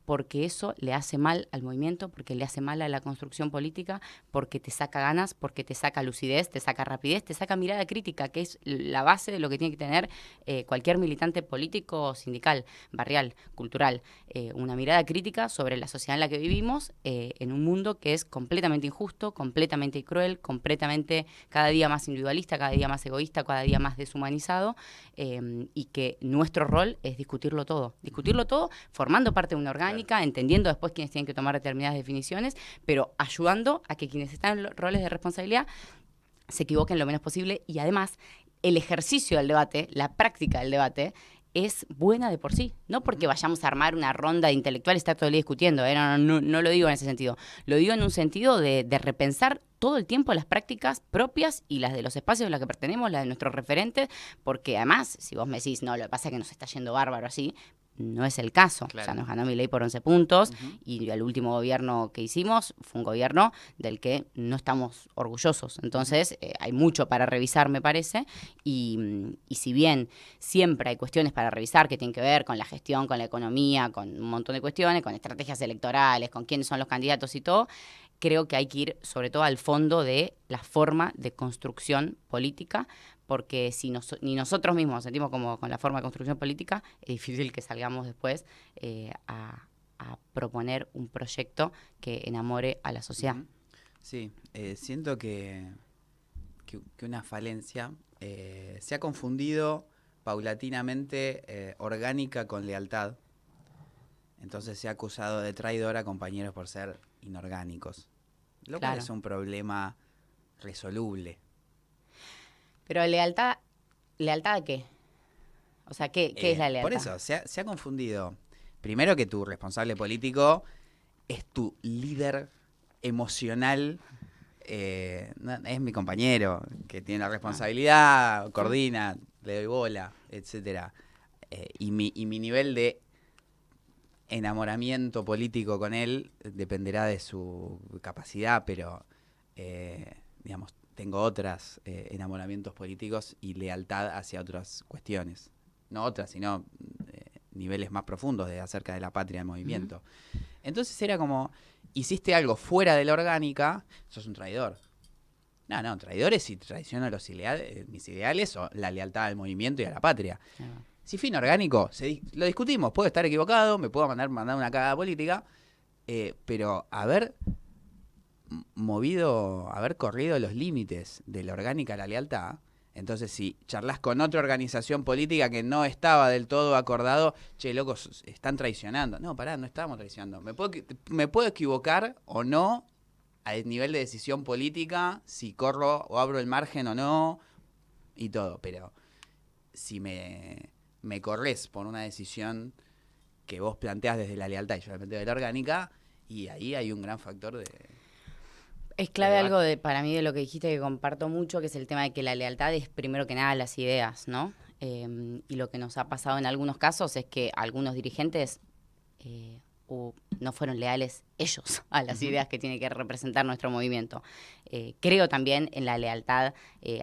porque eso le hace mal al movimiento, porque le hace mal a la construcción política, porque te saca ganas, porque te saca lucidez, te saca rapidez, te saca mirada crítica, que es la base de lo que tiene que tener cualquier militante político, sindical, barrial, cultural. Una mirada crítica sobre la sociedad en la que vivimos, en un mundo que es completamente injusto, completamente cruel, completamente cada día más individualista, cada día más egoísta, cada día más deshumanizado, y que nuestro rol es discutirlo todo formando parte de una orgánica, entendiendo después quiénes tienen que tomar determinadas definiciones, pero ayudando a que quienes están en los roles de responsabilidad se equivoquen lo menos posible. Y además, el ejercicio del debate, la práctica del debate, es buena de por sí. No porque vayamos a armar una ronda de intelectuales y estar todo el día discutiendo, no lo digo en ese sentido. Lo digo en un sentido de repensar todo el tiempo las prácticas propias y las de los espacios a los que pertenecemos, las de nuestros referentes, porque además, si vos me decís, no, lo que pasa es que nos está yendo bárbaro así, no es el caso. Claro. O sea, nos ganó Milei por 11 puntos y el último gobierno que hicimos fue un gobierno del que no estamos orgullosos. Entonces, hay mucho para revisar, me parece, y si bien siempre hay cuestiones para revisar que tienen que ver con la gestión, con la economía, con un montón de cuestiones, con estrategias electorales, con quiénes son los candidatos y todo, creo que hay que ir sobre todo al fondo de la forma de construcción política, porque si ni nosotros mismos nos sentimos como con la forma de construcción política, es difícil que salgamos después a proponer un proyecto que enamore a la sociedad. Sí, siento que una falencia se ha confundido paulatinamente orgánica con lealtad. Entonces se ha acusado de traidor a compañeros por ser inorgánicos, lo cual es un problema resoluble. Pero ¿lealtad a qué? O sea, ¿qué es la lealtad? Por eso, se ha confundido. Primero que tu responsable político es tu líder emocional, es mi compañero, que tiene la responsabilidad, coordina, le doy bola, etcétera. Y mi nivel de enamoramiento político con él dependerá de su capacidad, pero digamos, tengo otros enamoramientos políticos y lealtad hacia otras cuestiones. No otras, sino niveles más profundos acerca de la patria del movimiento. Entonces era como, hiciste algo fuera de la orgánica, sos un traidor. No, traidor es si traiciono mis ideales o la lealtad al movimiento y a la patria. Si fui inorgánico, lo discutimos, puedo estar equivocado, me puedo mandar una cagada política, pero haber corrido los límites de la orgánica a la lealtad. Entonces, si charlas con otra organización política que no estaba del todo acordado, che, locos, están traicionando. No, pará, no estábamos traicionando. Me puedo equivocar o no al nivel de decisión política, si corro o abro el margen o no, y todo. Pero si me corres por una decisión que vos planteás desde la lealtad y yo la planteo de la orgánica, y ahí hay un gran factor de... Es clave algo para mí de lo que dijiste que comparto mucho, que es el tema de que la lealtad es primero que nada las ideas, ¿no? Y lo que nos ha pasado en algunos casos es que algunos dirigentes no fueron leales ellos a las ideas que tiene que representar nuestro movimiento. Creo también en la lealtad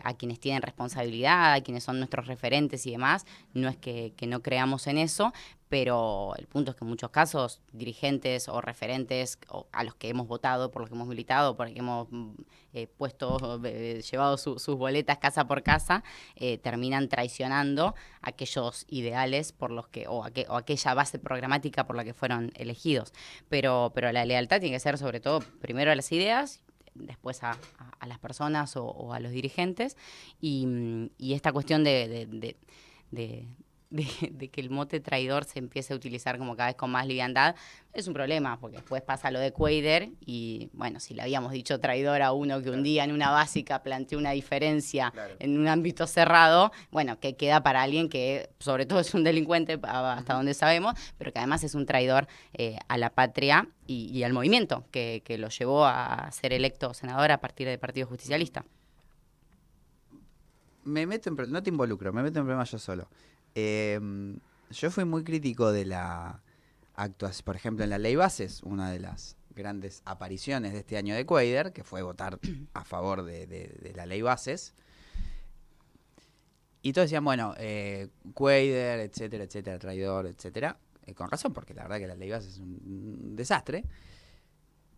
a quienes tienen responsabilidad, a quienes son nuestros referentes y demás. No es que no creamos en eso, pero el punto es que en muchos casos dirigentes o referentes a los que hemos votado, por los que hemos militado, por los que hemos llevado sus boletas casa por casa, terminan traicionando aquellos ideales por los que o aquella base programática por la que fueron elegidos. Pero la lealtad tiene que ser sobre todo primero a las ideas, después a las personas o a los dirigentes, y esta cuestión de que el mote traidor se empiece a utilizar como cada vez con más liviandad, es un problema, porque después pasa lo de Cuéllar y, bueno, si le habíamos dicho traidor a uno que un día en una básica planteó una diferencia en un ámbito cerrado, bueno, que queda para alguien que sobre todo es un delincuente, hasta donde sabemos, pero que además es un traidor a la patria y al movimiento, que lo llevó a ser electo senador a partir del Partido Justicialista. No te involucro, me meto en problemas yo solo. Yo fui muy crítico de la actuación, por ejemplo, en la ley bases, una de las grandes apariciones de este año de Cuéllar, que fue votar a favor de la ley bases. Y todos decían, bueno, Cuéllar, etcétera, traidor, etcétera. Con razón, porque la verdad que la ley bases es un desastre.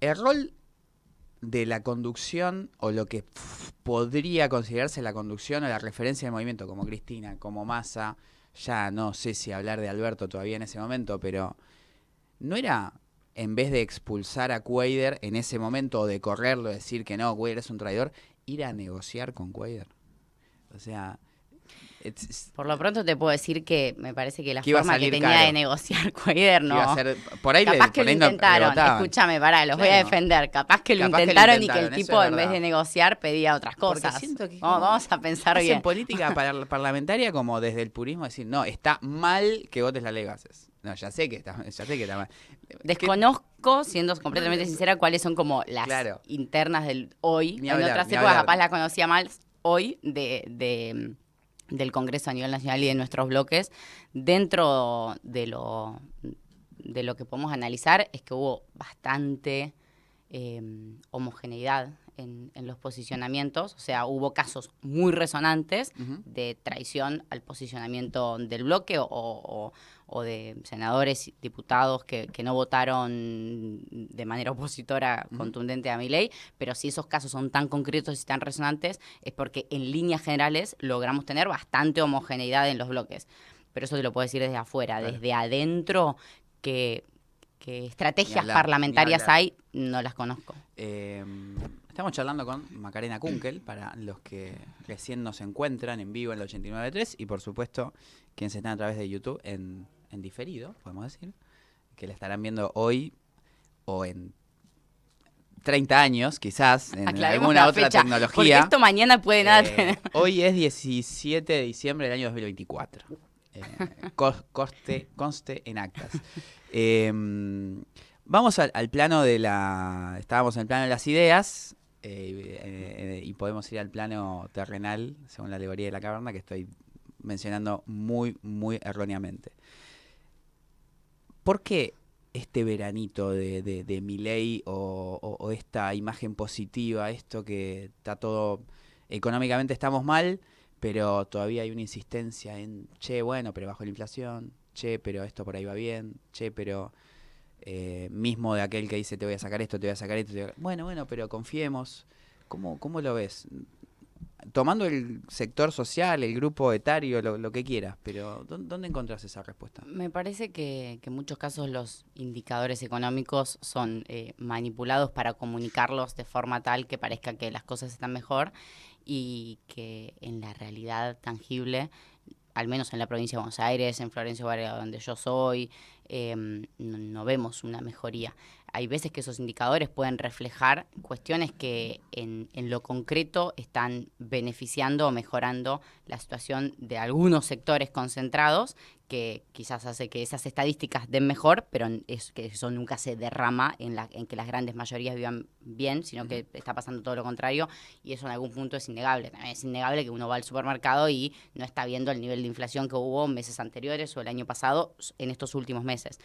El rol de la conducción, o lo que podría considerarse la conducción o la referencia del movimiento, como Cristina, como Massa, ya no sé si hablar de Alberto todavía en ese momento, pero no era, en vez de expulsar a Cuéllar en ese momento o de correrlo, decir que no, Cuéllar es un traidor, ir a negociar con Cuéllar. O sea... Por lo pronto te puedo decir que me parece que la forma que tenía de negociar Cuéllar no... Por ahí capaz que lo intentaron, escúchame, los voy a defender. Capaz que lo intentaron y que el tipo en vez de negociar pedía otras cosas. Vamos a pensar bien. En política parlamentaria como desde el purismo decir, no, está mal que votes la ley bases. No, ya sé que está mal. Desconozco, siendo completamente sincera, cuáles son como las internas del hoy. En otras épocas capaz la conocía mal hoy del Congreso a nivel nacional y de nuestros bloques. Dentro de lo que podemos analizar es que hubo bastante homogeneidad en los posicionamientos, o sea, hubo casos muy resonantes de traición al posicionamiento del bloque o de senadores, diputados que no votaron de manera opositora contundente a Milei, pero si esos casos son tan concretos y tan resonantes es porque en líneas generales logramos tener bastante homogeneidad en los bloques. Pero eso te lo puedo decir desde afuera, claro. Desde adentro, que estrategias parlamentarias hay, no las conozco. Estamos charlando con Macarena Kunkel, para los que recién nos encuentran en vivo en el 89.3 y por supuesto quienes están a través de YouTube en diferido, podemos decir, que la estarán viendo hoy o en 30 años, quizás, en alguna otra fecha, tecnología. Porque esto mañana puede nada tener. Hoy es 17 de diciembre del año 2024. Conste en actas. Vamos al plano de estábamos en el plano de las ideas y podemos ir al plano terrenal, según la alegoría de la caverna, que estoy mencionando muy, muy erróneamente. ¿Por qué este veranito de Milei o esta imagen positiva, esto que está todo, económicamente estamos mal, pero todavía hay una insistencia en, che, bueno, pero bajo la inflación, che, pero esto por ahí va bien, che, pero mismo de aquel que dice te voy a sacar esto, te voy a sacar esto, bueno, pero confiemos. ¿Cómo lo ves? Tomando el sector social, el grupo etario, lo que quieras, pero ¿dónde encontrás esa respuesta? Me parece que en muchos casos los indicadores económicos son manipulados para comunicarlos de forma tal que parezca que las cosas están mejor y que en la realidad tangible, al menos en la provincia de Buenos Aires, en Florencio Varela, donde yo soy, no vemos una mejoría. Hay veces que esos indicadores pueden reflejar cuestiones que en lo concreto están beneficiando o mejorando la situación de algunos sectores concentrados, que quizás hace que esas estadísticas den mejor, pero es que eso nunca se derrama en que las grandes mayorías vivan bien, sino que está pasando todo lo contrario, y eso en algún punto es innegable. También es innegable que uno va al supermercado y no está viendo el nivel de inflación que hubo meses anteriores o el año pasado en estos últimos meses.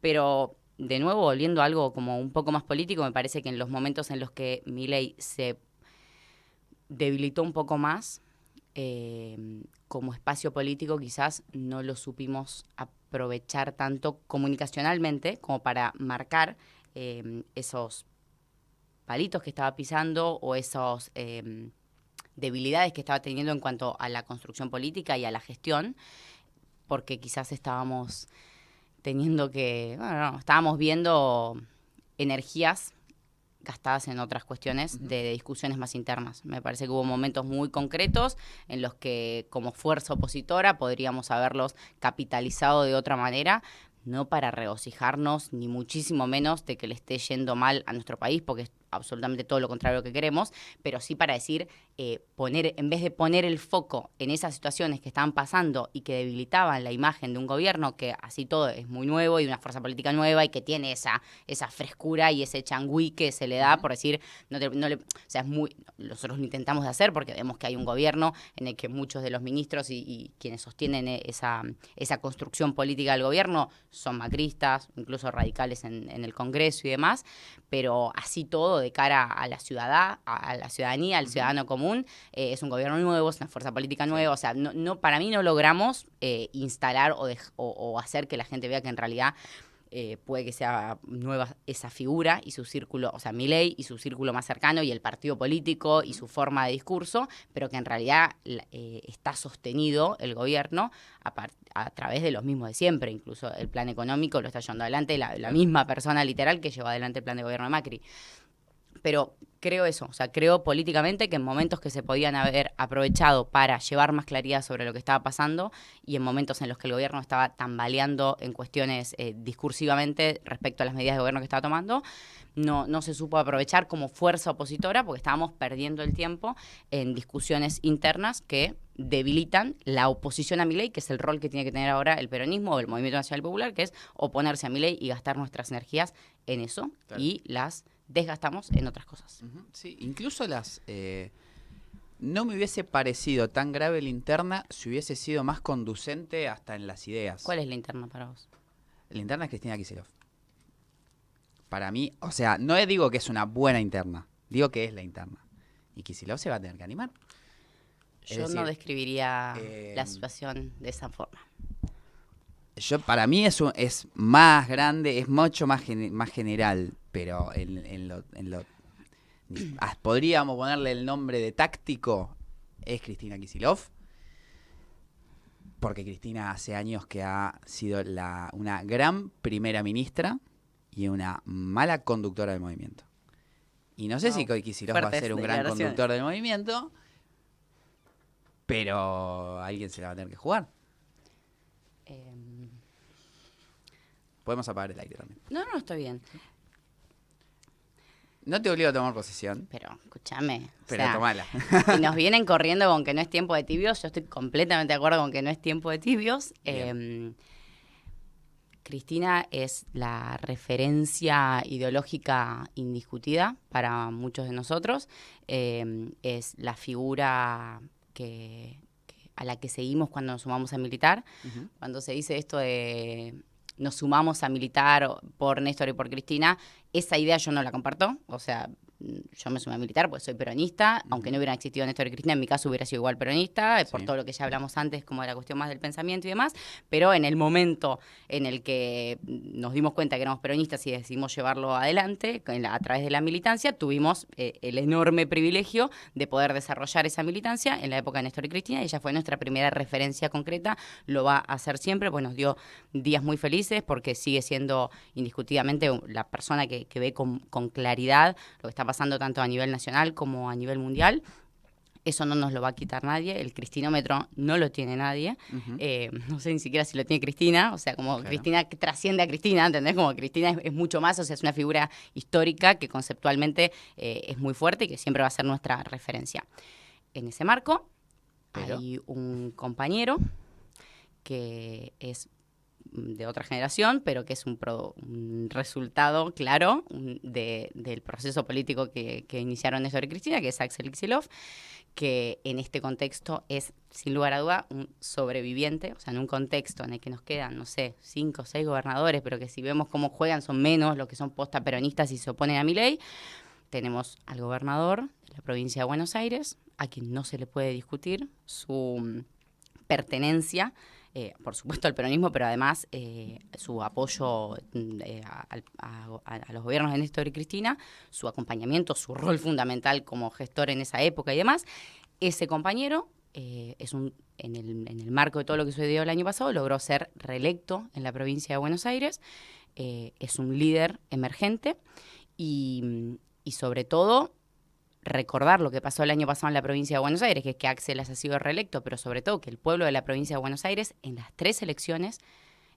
Pero de nuevo, volviendo a algo como un poco más político, me parece que en los momentos en los que Milei se debilitó un poco más, como espacio político quizás no lo supimos aprovechar tanto comunicacionalmente como para marcar esos palitos que estaba pisando o esas debilidades que estaba teniendo en cuanto a la construcción política y a la gestión, porque quizás estábamos estábamos viendo energías gastadas en otras cuestiones de discusiones más internas. Me parece que hubo momentos muy concretos en los que como fuerza opositora podríamos haberlos capitalizado de otra manera, no para regocijarnos, ni muchísimo menos de que le esté yendo mal a nuestro país, porque es absolutamente todo lo contrario que queremos, pero sí para decir, en vez de poner el foco en esas situaciones que estaban pasando y que debilitaban la imagen de un gobierno que así todo es muy nuevo y de una fuerza política nueva y que tiene esa frescura y ese changüí que se le da por decir, nosotros lo intentamos de hacer porque vemos que hay un gobierno en el que muchos de los ministros y quienes sostienen esa construcción política del gobierno son macristas, incluso radicales en el Congreso y demás, pero así todo de cara a la ciudadanía, al ciudadano común, es un gobierno nuevo, es una fuerza política nueva, o sea, para mí no logramos instalar o hacer que la gente vea que en realidad puede que sea nueva esa figura y su círculo, o sea, Milei y su círculo más cercano y el partido político y su forma de discurso, pero que en realidad está sostenido el gobierno a través de los mismos de siempre, incluso el plan económico lo está llevando adelante la misma persona literal que llevó adelante el plan de gobierno de Macri. Pero creo eso, o sea, creo políticamente que en momentos que se podían haber aprovechado para llevar más claridad sobre lo que estaba pasando y en momentos en los que el gobierno estaba tambaleando en cuestiones discursivamente respecto a las medidas de gobierno que estaba tomando, no se supo aprovechar como fuerza opositora porque estábamos perdiendo el tiempo en discusiones internas que debilitan la oposición a Milei, que es el rol que tiene que tener ahora el peronismo o el Movimiento Nacional Popular, que es oponerse a Milei y gastar nuestras energías en eso, claro, y las desgastamos en otras cosas. Sí, incluso no me hubiese parecido tan grave la interna si hubiese sido más conducente hasta en las ideas. ¿Cuál es la interna para vos? La interna es Cristina Kicillof. Para mí, o sea, no digo que es una buena interna, Digo que es la interna. Y Kicillof se va a tener que animar. Yo no describiría la situación de esa forma. Para mí es más grande, es mucho más general, pero podríamos ponerle el nombre de táctico, es Cristina Kicillof, porque Cristina hace años que ha sido una gran primera ministra y una mala conductora del movimiento. Y no sé si Kicillof va a ser un gran conductor del movimiento, pero alguien se la va a tener que jugar. Podemos apagar el aire también. No, estoy bien. No te obligo a tomar posesión. Pero, escúchame. Pero tomala. Y nos vienen corriendo con que no es tiempo de tibios. Yo estoy completamente de acuerdo con que no es tiempo de tibios. Cristina es la referencia ideológica indiscutida para muchos de nosotros. Es la figura a la que seguimos cuando nos sumamos a militar. Uh-huh. Cuando se dice esto de nos sumamos a militar por Néstor y por Cristina, esa idea yo no la comparto. O sea, yo me sumé a militar porque soy peronista, uh-huh. Aunque no hubiera existido Néstor y Cristina, en mi caso hubiera sido igual peronista, sí. Por todo lo que ya hablamos antes, como de la cuestión más del pensamiento y demás, pero en el momento en el que nos dimos cuenta que éramos peronistas y decidimos llevarlo adelante, a través de la militancia, tuvimos el enorme privilegio de poder desarrollar esa militancia en la época de Néstor y Cristina, y ella fue nuestra primera referencia concreta, lo va a hacer siempre, pues nos dio días muy felices, porque sigue siendo indiscutidamente la persona que ve con claridad lo que está pasando tanto a nivel nacional como a nivel mundial. Eso no nos lo va a quitar nadie. El cristinómetro no lo tiene nadie. Uh-huh. No sé ni siquiera si lo tiene Cristina. O sea, como claro. Cristina que trasciende a Cristina, ¿entendés? Como Cristina es mucho más. O sea, es una figura histórica que conceptualmente es muy fuerte y que siempre va a ser nuestra referencia. En ese marco hay un compañero que es de otra generación, pero que es un resultado claro del proceso político que iniciaron Néstor y Cristina, que es Axel Kicillof, que en este contexto es, sin lugar a duda, un sobreviviente, o sea, en un contexto en el que nos quedan, no sé, 5 o 6 gobernadores, pero que si vemos cómo juegan son menos los que son posta peronistas y se oponen a Milei. Tenemos al gobernador de la provincia de Buenos Aires, a quien no se le puede discutir su pertenencia, por supuesto al peronismo, pero además su apoyo a los gobiernos de Néstor y Cristina, su acompañamiento, su rol fundamental como gestor en esa época y demás. Ese compañero, en el marco de todo lo que sucedió el año pasado, logró ser reelecto en la provincia de Buenos Aires. Es un líder emergente y sobre todo recordar lo que pasó el año pasado en la provincia de Buenos Aires, que es que Axel ha sido reelecto, pero sobre todo que el pueblo de la provincia de Buenos Aires, en las 3 elecciones,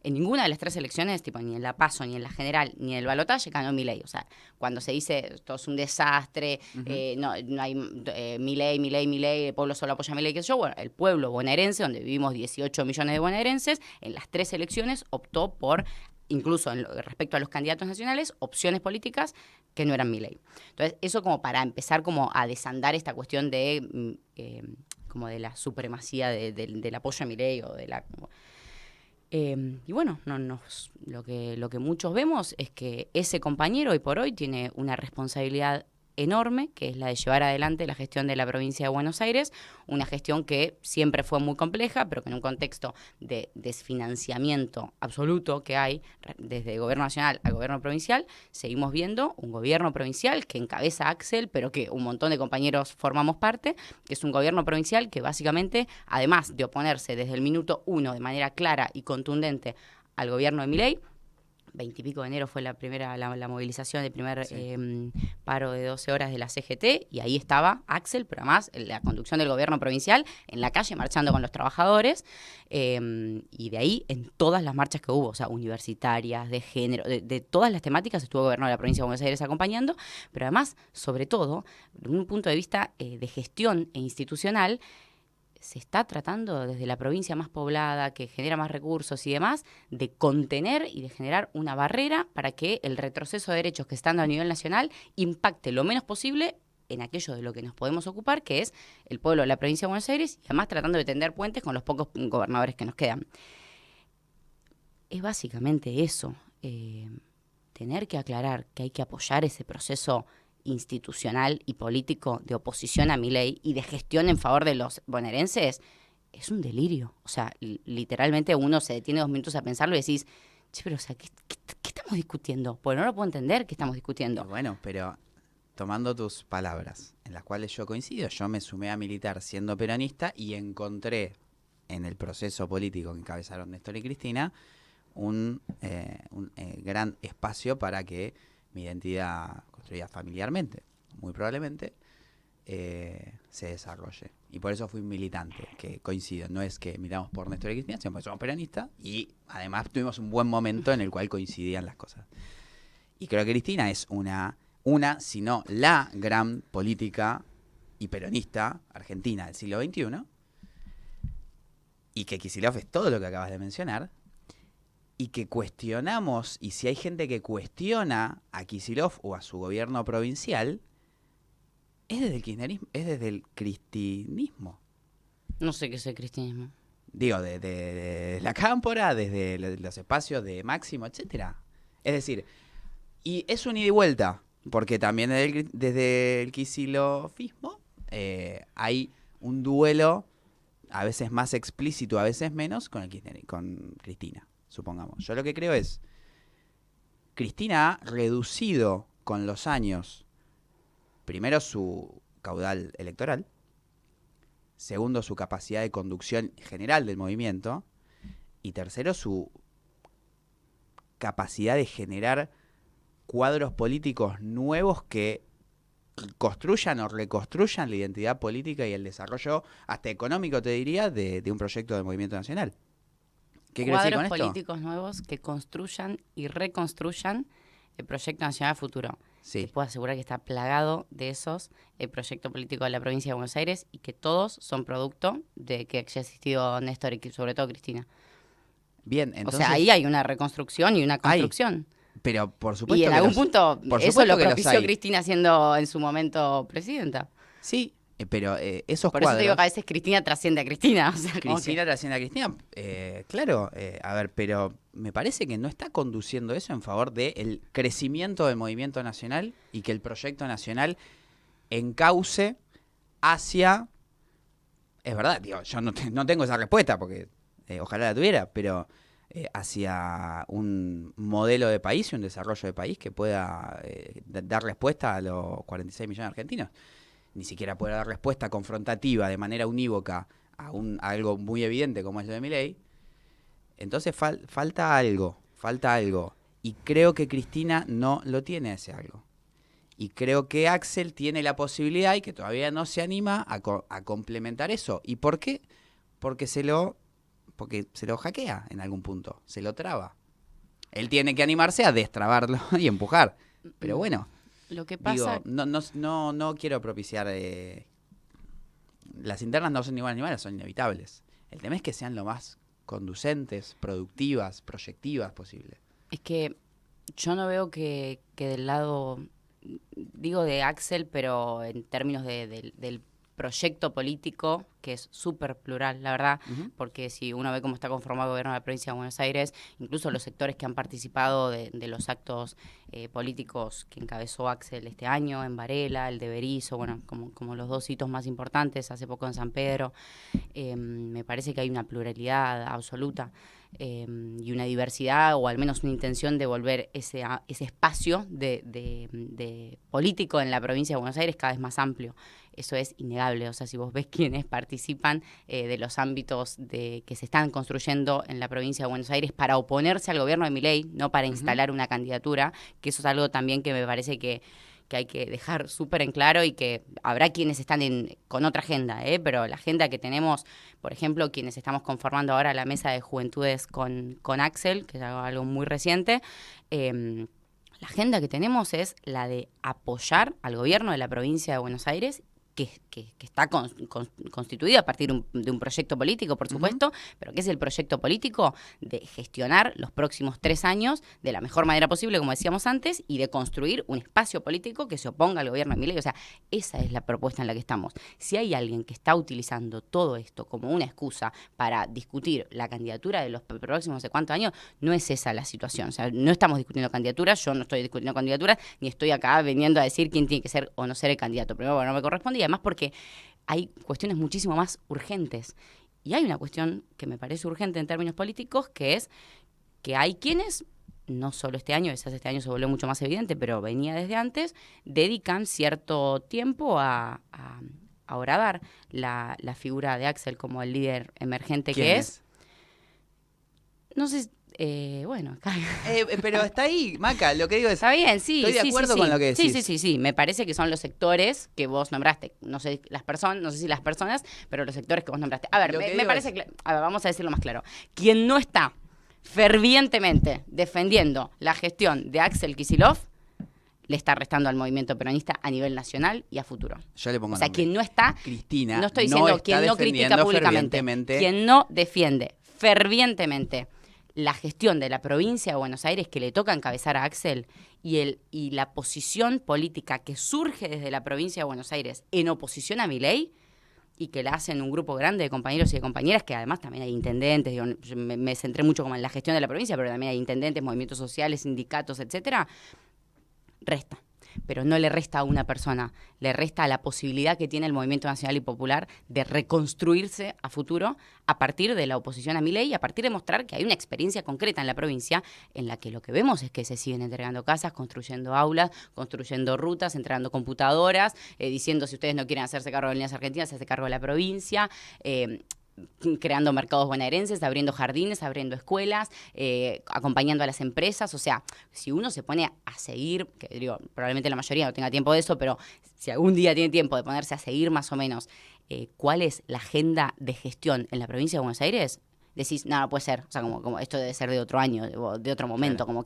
en ninguna de las 3 elecciones, tipo ni en la PASO, ni en la general, ni en el balotaje, ganó Milei. O sea, cuando se dice esto es un desastre, uh-huh. No hay Milei, el pueblo solo apoya a Milei, qué sé yo, bueno, el pueblo bonaerense, donde vivimos 18 millones de bonaerenses, en las 3 elecciones optó por, incluso respecto a los candidatos nacionales, opciones políticas que no eran Milei. Entonces, eso como para empezar como a desandar esta cuestión de como de la supremacía del apoyo a Milei o de la... y bueno, lo que muchos vemos es que ese compañero hoy por hoy tiene una responsabilidad enorme, que es la de llevar adelante la gestión de la provincia de Buenos Aires, una gestión que siempre fue muy compleja, pero que en un contexto de desfinanciamiento absoluto que hay desde el gobierno nacional al gobierno provincial, seguimos viendo un gobierno provincial que encabeza Axel, pero que un montón de compañeros formamos parte, que es un gobierno provincial que básicamente, además de oponerse desde el minuto 1 de manera clara y contundente al gobierno de Milei, 20 y pico de enero fue la movilización, el primer paro de 12 horas de la CGT, y ahí estaba Axel, pero además la conducción del gobierno provincial en la calle marchando con los trabajadores, y de ahí en todas las marchas que hubo, o sea, universitarias, de género, de todas las temáticas estuvo el gobierno de la provincia de Buenos Aires acompañando, pero además, sobre todo, desde un punto de vista de gestión e institucional, se está tratando desde la provincia más poblada, que genera más recursos y demás, de contener y de generar una barrera para que el retroceso de derechos que está dando a nivel nacional impacte lo menos posible en aquello de lo que nos podemos ocupar, que es el pueblo de la provincia de Buenos Aires, y además tratando de tender puentes con los pocos gobernadores que nos quedan. Es básicamente eso, tener que aclarar que hay que apoyar ese proceso institucional y político de oposición a Milei y de gestión en favor de los bonaerenses, es un delirio. O sea, literalmente uno se detiene 2 minutos a pensarlo y decís, che, pero o sea, ¿qué estamos discutiendo? Pues no lo puedo entender qué estamos discutiendo. Bueno, pero tomando tus palabras, en las cuales yo coincido, yo me sumé a militar siendo peronista y encontré en el proceso político que encabezaron Néstor y Cristina un gran espacio para que mi identidad construida familiarmente, muy probablemente, se desarrolle. Y por eso fui un militante, que coincido. No es que militamos por Néstor y Cristina, sino porque somos peronistas y además tuvimos un buen momento en el cual coincidían las cosas. Y creo que Cristina es una, si no la gran política y peronista argentina del siglo XXI, y que Kicillof es todo lo que acabas de mencionar, y que cuestionamos, y si hay gente que cuestiona a Kicillof o a su gobierno provincial, es desde el kirchnerismo, es desde el cristinismo. No sé qué es el cristianismo. Digo, de la cámpora, desde los espacios de Máximo, etcétera. Es decir, y es un ida y vuelta, porque también desde el kicilofismo hay un duelo, a veces más explícito, a veces menos, con Cristina, supongamos. Yo lo que creo es, Cristina ha reducido con los años, primero su caudal electoral, segundo su capacidad de conducción general del movimiento, y tercero su capacidad de generar cuadros políticos nuevos que construyan o reconstruyan la identidad política y el desarrollo, hasta económico te diría, de un proyecto del movimiento nacional. ¿Qué quiero decir con esto? Cuadros políticos nuevos que construyan y reconstruyan el proyecto nacional futuro. Sí. Te puedo asegurar que está plagado de esos, el proyecto político de la provincia de Buenos Aires, y que todos son producto de que haya existido Néstor y sobre todo Cristina. Bien, entonces, o sea, ahí hay una reconstrucción y una construcción. Pero por supuesto. Y en algún punto eso lo propició Cristina siendo en su momento presidenta. Sí, pero esos Por cuadros... eso te digo que a veces Cristina trasciende a Cristina. O sea, Cristina trasciende a Cristina, claro, a ver, pero me parece que no está conduciendo eso en favor del crecimiento del movimiento nacional y que el proyecto nacional encauce hacia... Es verdad, digo, yo no tengo esa respuesta porque ojalá la tuviera, pero hacia un modelo de país y un desarrollo de país que pueda dar respuesta a los 46 millones de argentinos. Ni siquiera puede dar respuesta confrontativa de manera unívoca a algo muy evidente como es lo de Milei. Entonces falta algo. Y creo que Cristina no lo tiene ese algo. Y creo que Axel tiene la posibilidad y que todavía no se anima a complementar eso. ¿Y por qué? Porque se lo hackea en algún punto, se lo traba. Él tiene que animarse a destrabarlo y empujar. Pero bueno, lo que pasa... Digo, no quiero propiciar... las internas no son igual ni malas, son inevitables. El tema es que sean lo más conducentes, productivas, proyectivas posible. Es que yo no veo que del lado, digo de Axel, pero en términos del proyecto político, que es súper plural, la verdad, porque si uno ve cómo está conformado el gobierno de la provincia de Buenos Aires, incluso los sectores que han participado de los actos políticos que encabezó Axel este año, en Varela, el de Berizo, bueno, como los 2 hitos más importantes, hace poco en San Pedro, me parece que hay una pluralidad absoluta y una diversidad, o al menos una intención de volver ese espacio de político en la provincia de Buenos Aires cada vez más amplio. Eso es innegable. O sea, si vos ves quienes participan de los ámbitos que se están construyendo en la provincia de Buenos Aires para oponerse al gobierno de Milei, no para instalar una candidatura, que eso es algo también que me parece que hay que dejar súper en claro, y que habrá quienes están con otra agenda, pero la agenda que tenemos, por ejemplo, quienes estamos conformando ahora la mesa de juventudes con Axel, que es algo muy reciente, la agenda que tenemos es la de apoyar al gobierno de la provincia de Buenos Aires que está constituido a partir de un proyecto político, por supuesto, pero que es el proyecto político de gestionar los próximos 3 años de la mejor manera posible, como decíamos antes, y de construir un espacio político que se oponga al gobierno de Milei. O sea, esa es la propuesta en la que estamos. Si hay alguien que está utilizando todo esto como una excusa para discutir la candidatura de los próximos no sé cuántos años, no es esa la situación. O sea, no estamos discutiendo candidaturas, yo no estoy discutiendo candidaturas, ni estoy acá viniendo a decir quién tiene que ser o no ser el candidato. Primero, bueno, no me corresponde, y además porque hay cuestiones muchísimo más urgentes. Y hay una cuestión que me parece urgente en términos políticos, que es que hay quienes, no solo este año, quizás este año se volvió mucho más evidente, pero venía desde antes, dedican cierto tiempo a horadar la figura de Axel como el líder emergente que es. No sé, bueno. Pero está ahí, Maca, lo que digo es... Está bien, sí. Estoy de acuerdo con lo que decís. Sí. Me parece que son los sectores que vos nombraste. No sé si las personas, pero los sectores que vos nombraste. A ver, me parece que... A ver, vamos a decirlo más claro. Quien no está fervientemente defendiendo la gestión de Axel Kicillof le está restando al movimiento peronista a nivel nacional y a futuro. Yo le pongo o sea, nombre. Quien no está... Cristina, no estoy diciendo quien no critica públicamente. Quien no defiende fervientemente la gestión de la provincia de Buenos Aires que le toca encabezar a Axel y la posición política que surge desde la provincia de Buenos Aires en oposición a Milei, y que la hacen un grupo grande de compañeros y de compañeras, que además también hay intendentes, digo, me centré mucho como en la gestión de la provincia, pero también hay intendentes, movimientos sociales, sindicatos, etcétera, resta. Pero no le resta a una persona, le resta a la posibilidad que tiene el Movimiento Nacional y Popular de reconstruirse a futuro a partir de la oposición a Milei y a partir de mostrar que hay una experiencia concreta en la provincia en la que lo que vemos es que se siguen entregando casas, construyendo aulas, construyendo rutas, entregando computadoras, diciendo si ustedes no quieren hacerse cargo de líneas argentinas, se hace cargo de la provincia, creando mercados bonaerenses, abriendo jardines, abriendo escuelas, acompañando a las empresas. O sea, si uno se pone a seguir, que digo, probablemente la mayoría no tenga tiempo de eso, pero si algún día tiene tiempo de ponerse a seguir más o menos cuál es la agenda de gestión en la provincia de Buenos Aires, decís, no puede ser, o sea, como esto debe ser de otro año, de otro momento, claro.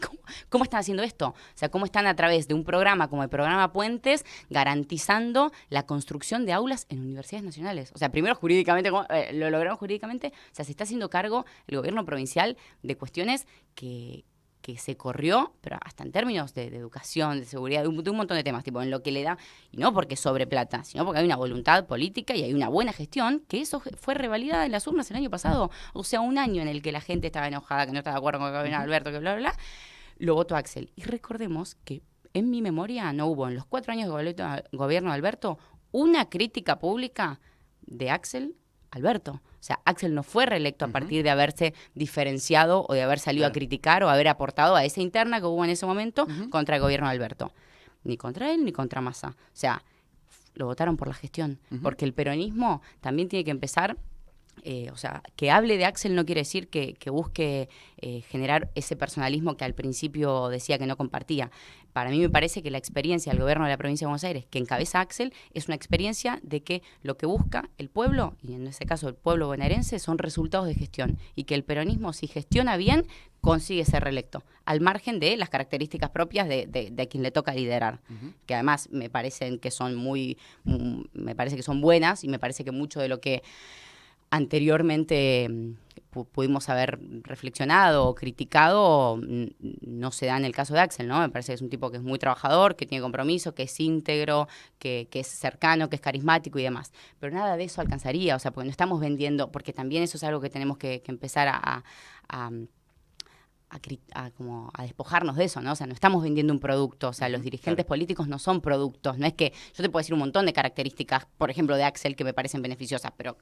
Como, ¿cómo están haciendo esto? O sea, ¿cómo están a través de un programa como el programa Puentes garantizando la construcción de aulas en universidades nacionales? O sea, primero jurídicamente, lo lograron jurídicamente, o sea, se está haciendo cargo el gobierno provincial de cuestiones que se corrió, pero hasta en términos de educación, de seguridad, de un montón de temas, tipo en lo que le da, y no porque sobre plata, sino porque hay una voluntad política y hay una buena gestión, que eso fue revalidada en las urnas el año pasado. O sea, un año en el que la gente estaba enojada, que no estaba de acuerdo con el gobierno de Alberto, que bla, bla, bla, lo votó Axel. Y recordemos que en mi memoria no hubo en los 4 años de gobierno de Alberto una crítica pública de Axel Alberto. O sea, Axel no fue reelecto a partir de haberse diferenciado o de haber salido a criticar o haber aportado a esa interna que hubo en ese momento contra el gobierno de Alberto. Ni contra él ni contra Massa. O sea, lo votaron por la gestión. Porque el peronismo también tiene que empezar... o sea, que hable de Axel no quiere decir que busque generar ese personalismo que al principio decía que no compartía. Para mí me parece que la experiencia del gobierno de la provincia de Buenos Aires, que encabeza Axel, es una experiencia de que lo que busca el pueblo, y en ese caso el pueblo bonaerense, son resultados de gestión. Y que el peronismo, si gestiona bien, consigue ser reelecto, al margen de las características propias de quien le toca liderar. Que además me parecen que son me parece que son buenas, y me parece que mucho de lo que anteriormente pudimos haber reflexionado o criticado no se da en el caso de Axel, ¿no? Me parece que es un tipo que es muy trabajador, que tiene compromiso, que es íntegro, que es cercano, que es carismático y demás. Pero nada de eso alcanzaría, o sea, porque no estamos vendiendo, porque también eso es algo que tenemos que empezar a despojarnos de eso, ¿no? O sea, no estamos vendiendo un producto, o sea, los dirigentes políticos no son productos, no es que yo te puedo decir un montón de características, por ejemplo, de Axel que me parecen beneficiosas, pero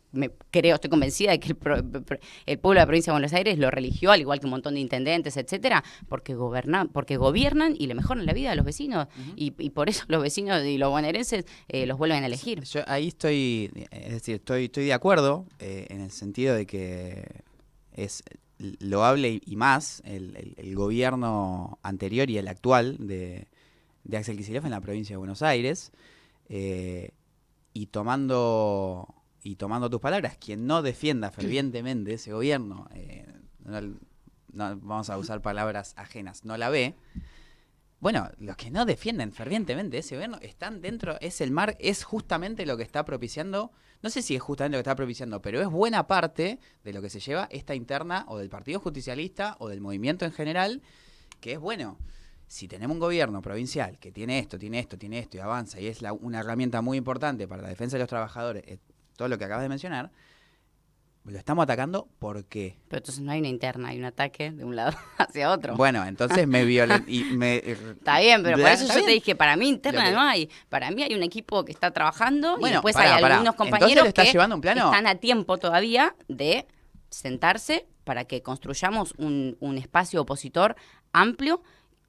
estoy convencida de que el pueblo de la provincia de Buenos Aires lo religió, al igual que un montón de intendentes, etcétera, porque gobiernan y le mejoran la vida a los vecinos, y por eso los vecinos y los bonaerenses los vuelven a elegir. Yo ahí estoy de acuerdo, en el sentido de que es loable y más el gobierno anterior y el actual de Axel Kicillof en la provincia de Buenos Aires, y tomando tus palabras, quien no defienda fervientemente ese gobierno, no vamos a usar palabras ajenas, no la ve. Bueno, los que no defienden fervientemente ese gobierno están dentro, es justamente lo que está propiciando, no sé si es justamente lo que está propiciando, pero es buena parte de lo que se lleva esta interna o del Partido Justicialista o del movimiento en general, que es bueno. Si tenemos un gobierno provincial que tiene esto y avanza y es una herramienta muy importante para la defensa de los trabajadores, todo lo que acabas de mencionar, lo estamos atacando, ¿por qué? Pero entonces no hay una interna, hay un ataque de un lado hacia otro. Bueno, entonces me Está bien, pero por eso yo te dije, para mí interna no hay. Para mí hay un equipo que está trabajando y después hay algunos compañeros que están a tiempo todavía de sentarse para que construyamos un espacio opositor amplio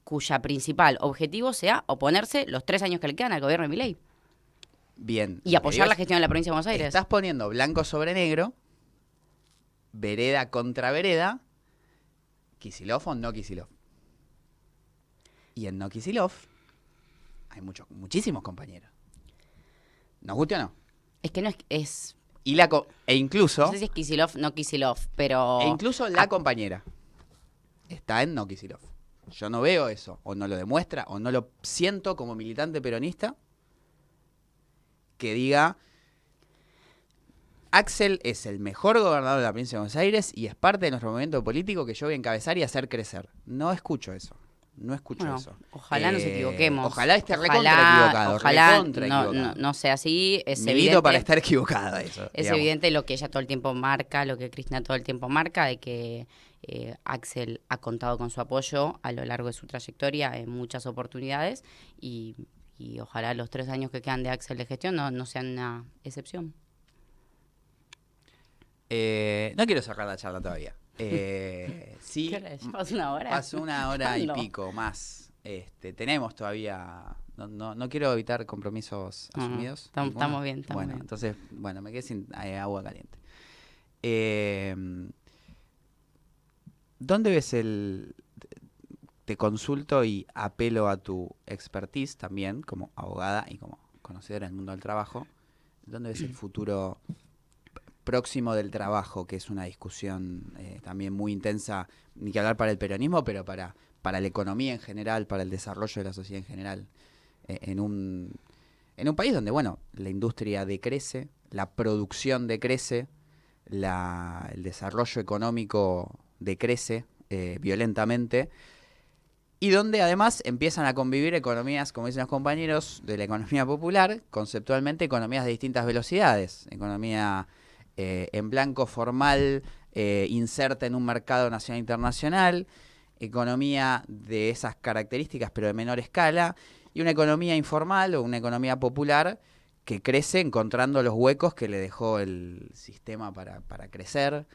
cuya principal objetivo sea oponerse los 3 años que le quedan al gobierno de Milei. Bien. Y apoyar la gestión de la provincia de Buenos Aires. Estás poniendo blanco sobre negro, vereda contra vereda, Kicillof o no Kicillof. Y en no Kicillof hay muchísimos compañeros. ¿Nos guste o no? Es que no es... E incluso... No sé si es Kicillof, no Kicillof, pero... E incluso la compañera está en no Kicillof. Yo no veo eso, o no lo demuestra, o no lo siento como militante peronista que diga: Axel es el mejor gobernador de la provincia de Buenos Aires y es parte de nuestro movimiento político que yo voy a encabezar y hacer crecer. No escucho eso. Eso. Ojalá nos equivoquemos. Ojalá esté recontra equivocado. Ojalá no sea así. Es milito evidente, para estar equivocado. Eso, es evidente lo que ella todo el tiempo marca, lo que Cristina todo el tiempo marca, de que Axel ha contado con su apoyo a lo largo de su trayectoria en muchas oportunidades y ojalá los 3 años que quedan de Axel de gestión no sean una excepción. No quiero sacar la charla todavía. Sí, ¿Qué hora es? ¿Pasó una hora? Pasó 1 hora y pico más. Tenemos todavía... No quiero evitar compromisos asumidos. Estamos bien, bien. Entonces, me quedé sin agua caliente. ¿Dónde ves te consulto y apelo a tu expertise también, como abogada y como conocedora del mundo del trabajo? ¿Dónde ves el futuro próximo del trabajo, que es una discusión también muy intensa, ni que hablar para el peronismo, pero para la economía en general, para el desarrollo de la sociedad en general, en un país donde, la industria decrece, la producción decrece, el desarrollo económico decrece violentamente, y donde además empiezan a convivir economías, como dicen los compañeros, de la economía popular, conceptualmente economías de distintas velocidades, economía en blanco formal, inserta en un mercado nacional e internacional, economía de esas características pero de menor escala, y una economía informal o una economía popular que crece encontrando los huecos que le dejó el sistema para crecer.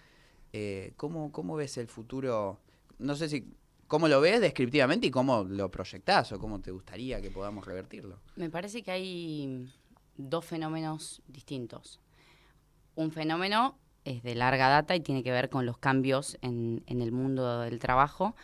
¿Cómo ves el futuro? No sé si... ¿Cómo lo ves descriptivamente y cómo lo proyectás o cómo te gustaría que podamos revertirlo? Me parece que hay 2 fenómenos distintos. Un fenómeno es de larga data y tiene que ver con los cambios en el mundo del trabajo.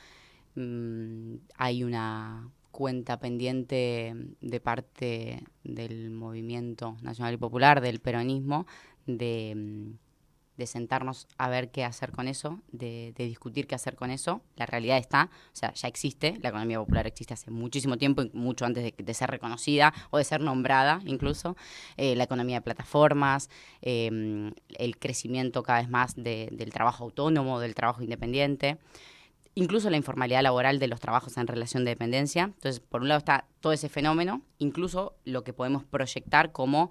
Hay una cuenta pendiente de parte del movimiento nacional y popular, del peronismo, de sentarnos a ver qué hacer con eso, de discutir qué hacer con eso. La realidad está, o sea, ya existe, la economía popular existe hace muchísimo tiempo, mucho antes de ser reconocida o de ser nombrada incluso. La economía de plataformas, el crecimiento cada vez más del trabajo autónomo, del trabajo independiente, incluso la informalidad laboral de los trabajos en relación de dependencia. Entonces, por un lado está todo ese fenómeno, incluso lo que podemos proyectar como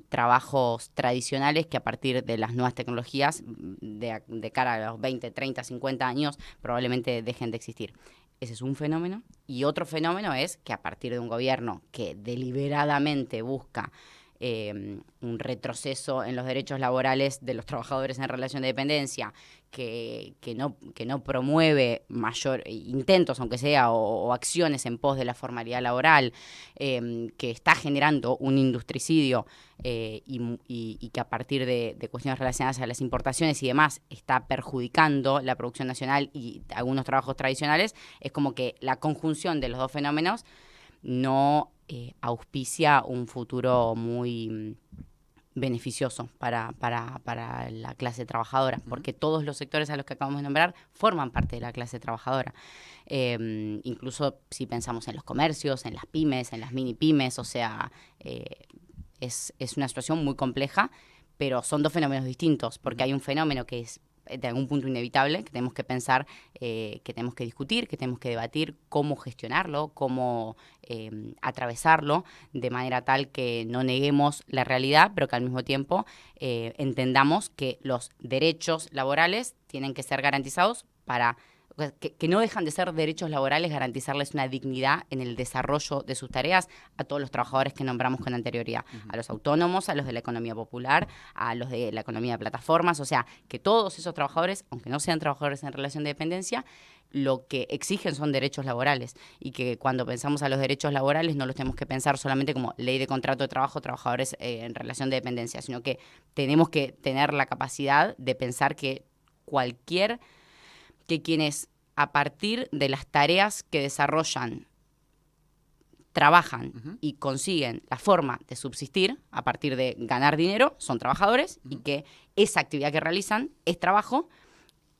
trabajos tradicionales que a partir de las nuevas tecnologías, de cara a los 20, 30, 50 años, probablemente dejen de existir. Ese es un fenómeno. Y otro fenómeno es que a partir de un gobierno que deliberadamente busca un retroceso en los derechos laborales de los trabajadores en relación de dependencia, que no promueve mayor intentos, aunque sea, o acciones en pos de la formalidad laboral, que está generando un industricidio y que a partir de cuestiones relacionadas a las importaciones y demás está perjudicando la producción nacional y algunos trabajos tradicionales. Es como que la conjunción de los 2 fenómenos no auspicia un futuro muy beneficioso para la clase trabajadora, porque todos los sectores a los que acabamos de nombrar forman parte de la clase trabajadora. Incluso si pensamos en los comercios, en las pymes, en las mini pymes, o sea, es una situación muy compleja, pero son dos fenómenos distintos, porque hay un fenómeno que es de algún punto inevitable, que tenemos que pensar, que tenemos que discutir, que tenemos que debatir cómo gestionarlo, cómo atravesarlo, de manera tal que no neguemos la realidad, pero que al mismo tiempo entendamos que los derechos laborales tienen que ser garantizados para que no dejan de ser derechos laborales, garantizarles una dignidad en el desarrollo de sus tareas a todos los trabajadores que nombramos con anterioridad, a los autónomos, a los de la economía popular, a los de la economía de plataformas, o sea, que todos esos trabajadores, aunque no sean trabajadores en relación de dependencia, lo que exigen son derechos laborales y que cuando pensamos a los derechos laborales no los tenemos que pensar solamente como ley de contrato de trabajo, trabajadores en relación de dependencia, sino que tenemos que tener la capacidad de pensar que quienes a partir de las tareas que desarrollan, trabajan y consiguen la forma de subsistir a partir de ganar dinero, son trabajadores y que esa actividad que realizan es trabajo.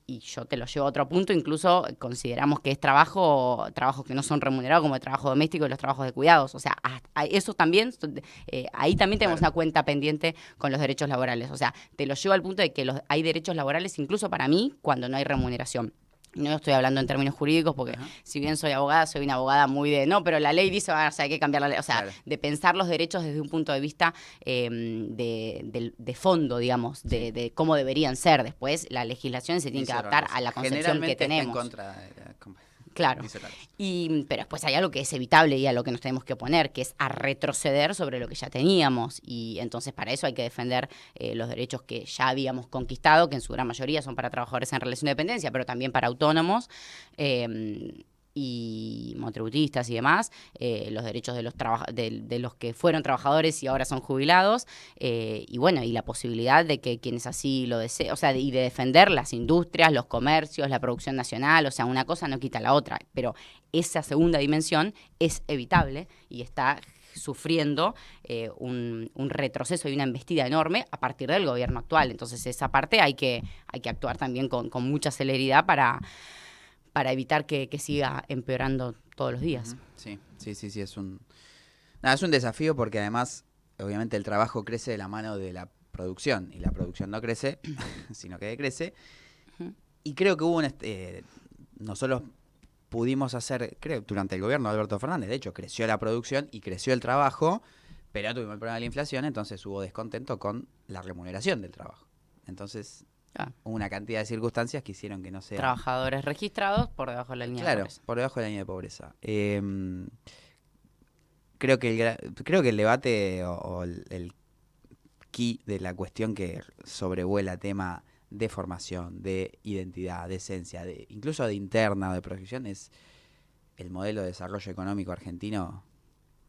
Y yo te lo llevo a otro punto, incluso consideramos que es trabajos que no son remunerados, como el trabajo doméstico y los trabajos de cuidados. O sea, eso también, ahí también tenemos una cuenta pendiente con los derechos laborales. O sea, te lo llevo al punto de que hay derechos laborales incluso para mí cuando no hay remuneración. No estoy hablando en términos jurídicos porque si bien soy abogada, soy una abogada muy no, pero la ley dice, o sea, hay que cambiar la ley. O sea, de pensar los derechos desde un punto de vista de fondo, digamos, de cómo deberían ser. Después, la legislación se tiene que adaptar a la concepción que tenemos. Está en contra de la Claro. Pero después hay algo que es evitable y a lo que nos tenemos que oponer, que es a retroceder sobre lo que ya teníamos. Y entonces para eso hay que defender los derechos que ya habíamos conquistado, que en su gran mayoría son para trabajadores en relación de dependencia, pero también para autónomos. Y monotributistas y demás, los derechos de los que fueron trabajadores y ahora son jubilados, y bueno, y la posibilidad de que quienes así lo deseen, o sea, y de defender las industrias, los comercios, la producción nacional, o sea, una cosa no quita la otra, pero esa segunda dimensión es evitable y está sufriendo un retroceso y una embestida enorme a partir del gobierno actual. Entonces esa parte hay que actuar también con mucha celeridad para evitar que siga empeorando todos los días. Sí, es un desafío porque además, obviamente, el trabajo crece de la mano de la producción y la producción no crece, sino que decrece. Y creo que hubo nosotros pudimos hacer, creo, durante el gobierno de Alberto Fernández, de hecho, creció la producción y creció el trabajo, pero tuvimos el problema de la inflación, entonces hubo descontento con la remuneración del trabajo. Entonces una cantidad de circunstancias que hicieron que no sean trabajadores registrados por debajo de la línea de pobreza. Claro, por debajo de la línea de pobreza. Creo que el debate o el key de la cuestión que sobrevuela tema de formación, de identidad, de esencia, incluso de interna o de proyección es el modelo de desarrollo económico argentino.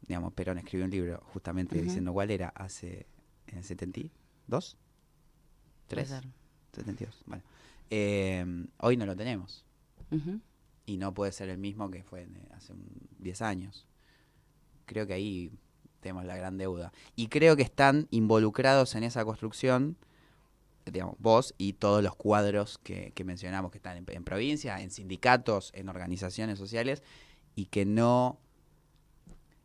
Digamos, Perón escribió un libro justamente diciendo cuál era en el 72, 3, 72. Bueno, hoy no lo tenemos. Y no puede ser el mismo que fue hace 10 años. Creo que ahí tenemos la gran deuda. Y creo que están involucrados en esa construcción, digamos, vos y todos los cuadros que mencionamos que están en provincia, en sindicatos, en organizaciones sociales, y que no...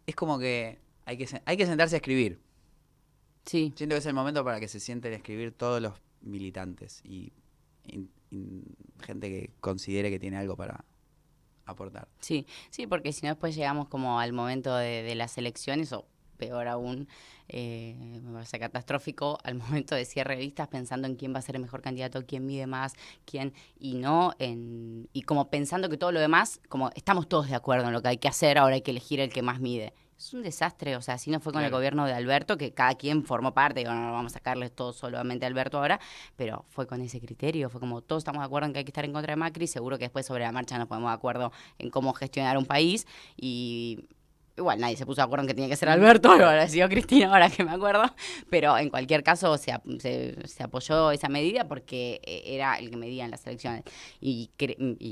Es como que hay que sentarse a escribir. Sí. Siento que es el momento para que se sienten a escribir todos los militantes y gente que considere que tiene algo para aportar. Sí, porque si no después llegamos como al momento de las elecciones, o peor aún, me parece catastrófico, al momento de cierre de listas pensando en quién va a ser el mejor candidato, quién mide más, y como pensando que todo lo demás, como estamos todos de acuerdo en lo que hay que hacer, ahora hay que elegir el que más mide. Es un desastre, o sea, así no fue con el gobierno de Alberto, que cada quien formó parte, digo, no vamos a sacarles todo solamente a Alberto ahora, pero fue con ese criterio, fue como todos estamos de acuerdo en que hay que estar en contra de Macri, seguro que después sobre la marcha nos ponemos de acuerdo en cómo gestionar un país, y igual nadie se puso de acuerdo en que tenía que ser Alberto, ahora sido Cristina, ahora que me acuerdo, pero en cualquier caso se apoyó esa medida porque era el que medía en las elecciones. Y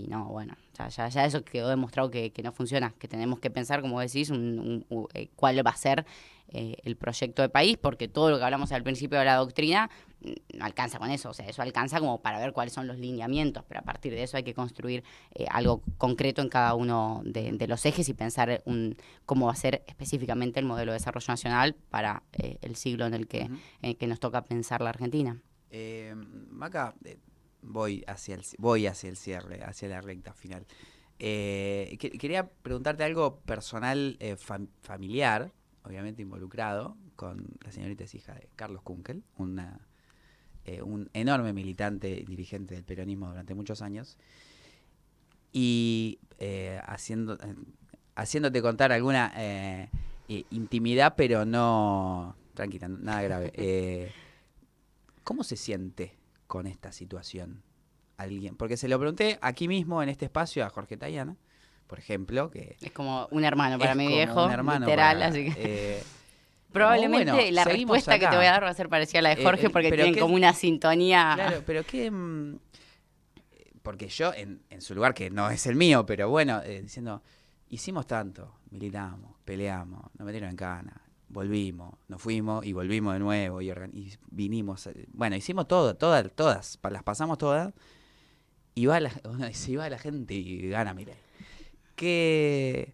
no, bueno, ya eso quedó demostrado que no funciona, que tenemos que pensar, como decís, cuál va a ser el proyecto de país, porque todo lo que hablamos al principio de la doctrina no alcanza con eso, o sea, eso alcanza como para ver cuáles son los lineamientos, pero a partir de eso hay que construir algo concreto en cada uno de los ejes y pensar cómo va a ser específicamente el modelo de desarrollo nacional para el siglo en el que nos toca pensar la Argentina. Maca, voy hacia el cierre, hacia la recta final. Quería preguntarte algo personal, familiar, obviamente involucrado, con la señorita es hija de Carlos Kunkel, un enorme militante y dirigente del peronismo durante muchos años, y haciéndote contar alguna intimidad, pero no, tranquila, nada grave. ¿Cómo se siente con esta situación alguien? Porque se lo pregunté aquí mismo en este espacio a Jorge Tayana, por ejemplo, que es como un hermano para mi como viejo, un hermano literal, para, así que probablemente bueno, la respuesta que te voy a dar va a ser parecida a la de Jorge, porque tienen como una sintonía. Claro, pero que porque yo en su lugar, que no es el mío, pero bueno, diciendo, hicimos tanto, militamos, peleamos, nos metieron en cana, volvimos, nos fuimos y volvimos de nuevo y vinimos, bueno, hicimos todas, las pasamos todas, y se iba la gente y gana Milei. Que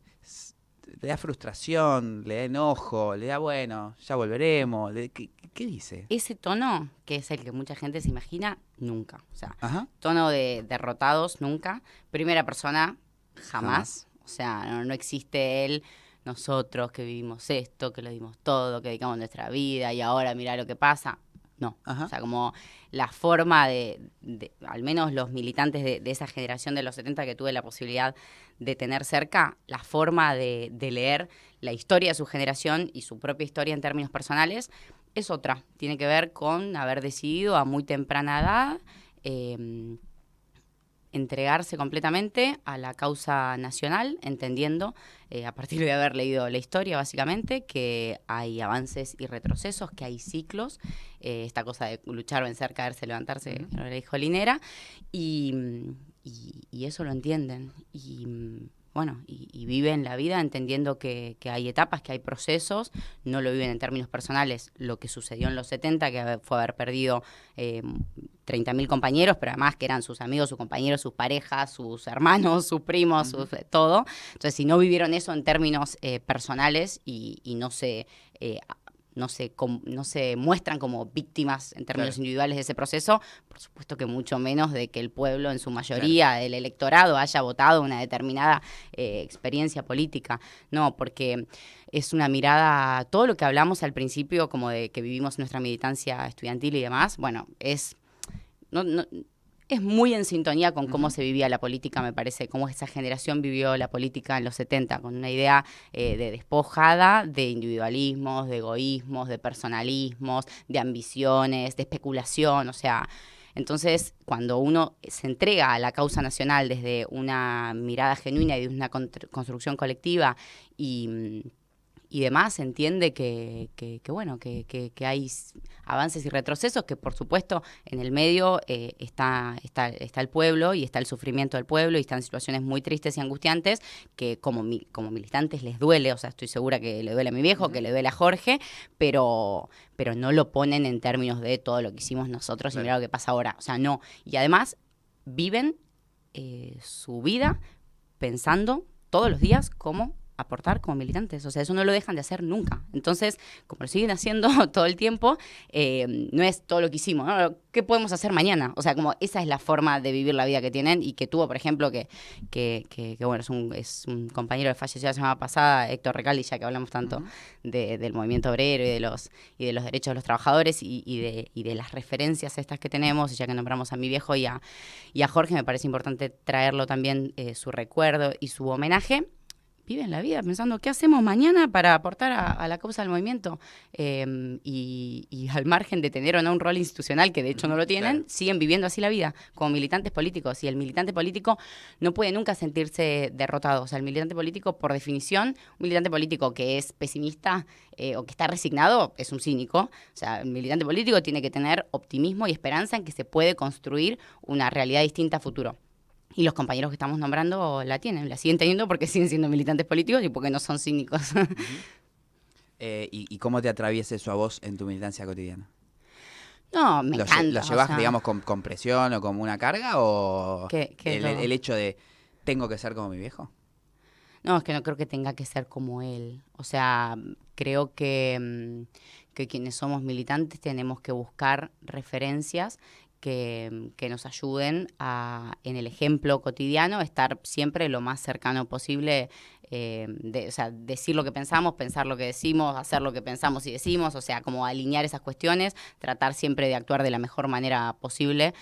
le da frustración, le da enojo, le da, bueno, ya volveremos, ¿qué dice? Ese tono, que es el que mucha gente se imagina, nunca. O sea, Ajá. tono de derrotados, nunca. Primera persona, jamás. O sea, no existe él, nosotros que vivimos esto, que lo dimos todo, que dedicamos nuestra vida y ahora mirá lo que pasa. No. Ajá. O sea, como la forma al menos los militantes de esa generación de los 70 que tuve la posibilidad de tener cerca, la forma de leer la historia de su generación y su propia historia en términos personales es otra. Tiene que ver con haber decidido a muy temprana edad entregarse completamente a la causa nacional, entendiendo, a partir de haber leído la historia básicamente, que hay avances y retrocesos, que hay ciclos, esta cosa de luchar, vencer, caerse, levantarse, lo dijo Linera, y eso lo entienden. Bueno, y viven la vida entendiendo que hay etapas, que hay procesos, no lo viven en términos personales, lo que sucedió en los 70, que fue haber perdido 30.000 compañeros, pero además que eran sus amigos, sus compañeros, sus parejas, sus hermanos, sus primos, todo. Entonces, si no vivieron eso en términos personales y no se muestran como víctimas en términos individuales de ese proceso, por supuesto que mucho menos de que el pueblo en su mayoría, el electorado, haya votado una determinada experiencia política. No, porque es una mirada, todo lo que hablamos al principio como de que vivimos nuestra militancia estudiantil y demás, bueno, es muy en sintonía con cómo se vivía la política, me parece, cómo esa generación vivió la política en los 70, con una idea de despojada de individualismos, de egoísmos, de personalismos, de ambiciones, de especulación, o sea, entonces cuando uno se entrega a la causa nacional desde una mirada genuina y de una construcción colectiva y demás, se entiende que hay avances y retrocesos, que por supuesto en el medio está el pueblo y está el sufrimiento del pueblo y están situaciones muy tristes y angustiantes que como militantes les duele, o sea, estoy segura que le duele a mi viejo, que le duele a Jorge, pero no lo ponen en términos de todo lo que hicimos nosotros y mira lo que pasa ahora, o sea, no. Y además viven su vida pensando todos los días cómo aportar como militantes, o sea, eso no lo dejan de hacer nunca. Entonces, como lo siguen haciendo todo el tiempo, no es todo lo que hicimos, ¿no? ¿Qué podemos hacer mañana? O sea, como esa es la forma de vivir la vida que tienen y que tuvo, por ejemplo, que bueno, es un compañero que falleció la semana pasada, Héctor Recaldi, ya que hablamos tanto del movimiento obrero y de los derechos de los trabajadores y de las referencias estas que tenemos, ya que nombramos a mi viejo y a Jorge, me parece importante traerlo también su recuerdo y su homenaje. viven la vida pensando qué hacemos mañana para aportar a la causa del movimiento. Y al margen de tener o no un rol institucional, que de hecho no lo tienen, claro. siguen viviendo así la vida, como militantes políticos. Y el militante político no puede nunca sentirse derrotado. O sea, el militante político, por definición, un militante político que es pesimista o que está resignado, es un cínico. O sea, el militante político tiene que tener optimismo y esperanza en que se puede construir una realidad distinta a futuro. Y los compañeros que estamos nombrando la tienen, la siguen teniendo porque siguen siendo militantes políticos y porque no son cínicos. ¿Y cómo te atraviesa eso a vos en tu militancia cotidiana? No, me encanta. ¿Lo llevas, digamos, con presión o como una carga? ¿O ¿Qué es el hecho de tengo que ser como mi viejo? No, es que no creo que tenga que ser como él. O sea, creo que quienes somos militantes tenemos que buscar referencias que nos ayuden a, en el ejemplo cotidiano, estar siempre lo más cercano posible. O sea, decir lo que pensamos, pensar lo que decimos, hacer lo que pensamos y decimos, o sea, como alinear esas cuestiones, tratar siempre de actuar de la mejor manera posible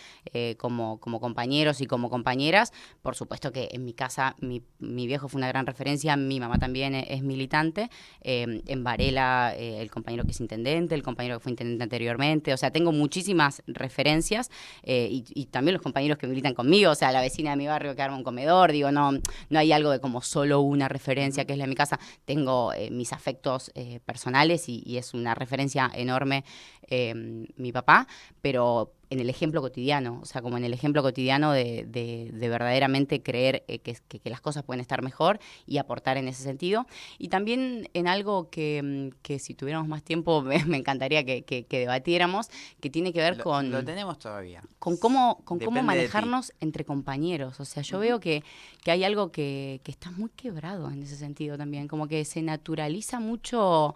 como compañeros y como compañeras. Por supuesto que en mi casa mi viejo fue una gran referencia, mi mamá también es militante, en Varela el compañero que es intendente, el compañero que fue intendente anteriormente, o sea, tengo muchísimas referencias y también los compañeros que militan conmigo, o sea, la vecina de mi barrio que arma un comedor, digo, no hay algo de como solo una referencia que es la de mi casa. Tengo mis afectos personales y es una referencia enorme mi papá, pero en el ejemplo cotidiano, o sea, como en el ejemplo cotidiano de verdaderamente creer que las cosas pueden estar mejor y aportar en ese sentido. Y también en algo que si tuviéramos más tiempo me encantaría que debatiéramos, que tiene que ver Lo tenemos todavía. con cómo Depende manejarnos entre compañeros. O sea, yo veo que hay algo que está muy quebrado en ese sentido también, como que se naturaliza mucho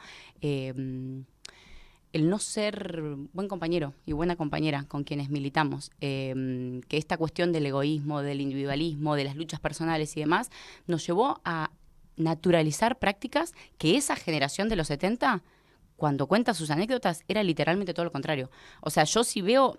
el no ser buen compañero y buena compañera con quienes militamos, que esta cuestión del egoísmo, del individualismo, de las luchas personales y demás, nos llevó a naturalizar prácticas que esa generación de los 70, cuando cuenta sus anécdotas, era literalmente todo lo contrario. O sea, yo si veo,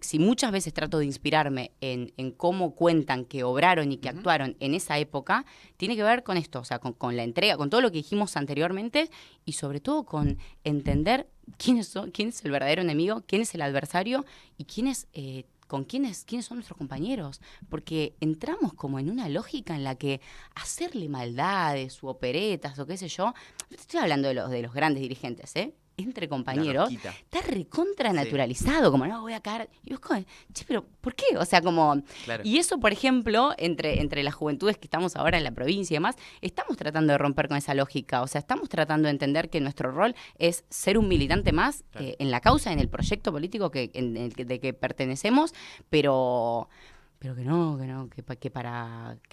si muchas veces trato de inspirarme en cómo cuentan que obraron y que actuaron en esa época, tiene que ver con esto, o sea, con la entrega, con todo lo que dijimos anteriormente y sobre todo con entender quién es el verdadero enemigo, quién es el adversario y quiénes son nuestros compañeros, porque entramos como en una lógica en la que hacerle maldades u operetas o qué sé yo, no te estoy hablando de los grandes dirigentes, entre compañeros, está recontra naturalizado, como no voy a caer. Y vos, che, pero ¿por qué? O sea, como... Claro. Y eso, por ejemplo, entre las juventudes que estamos ahora en la provincia y demás, estamos tratando de romper con esa lógica. O sea, estamos tratando de entender que nuestro rol es ser un militante más en la causa, en el proyecto político de que pertenecemos, pero que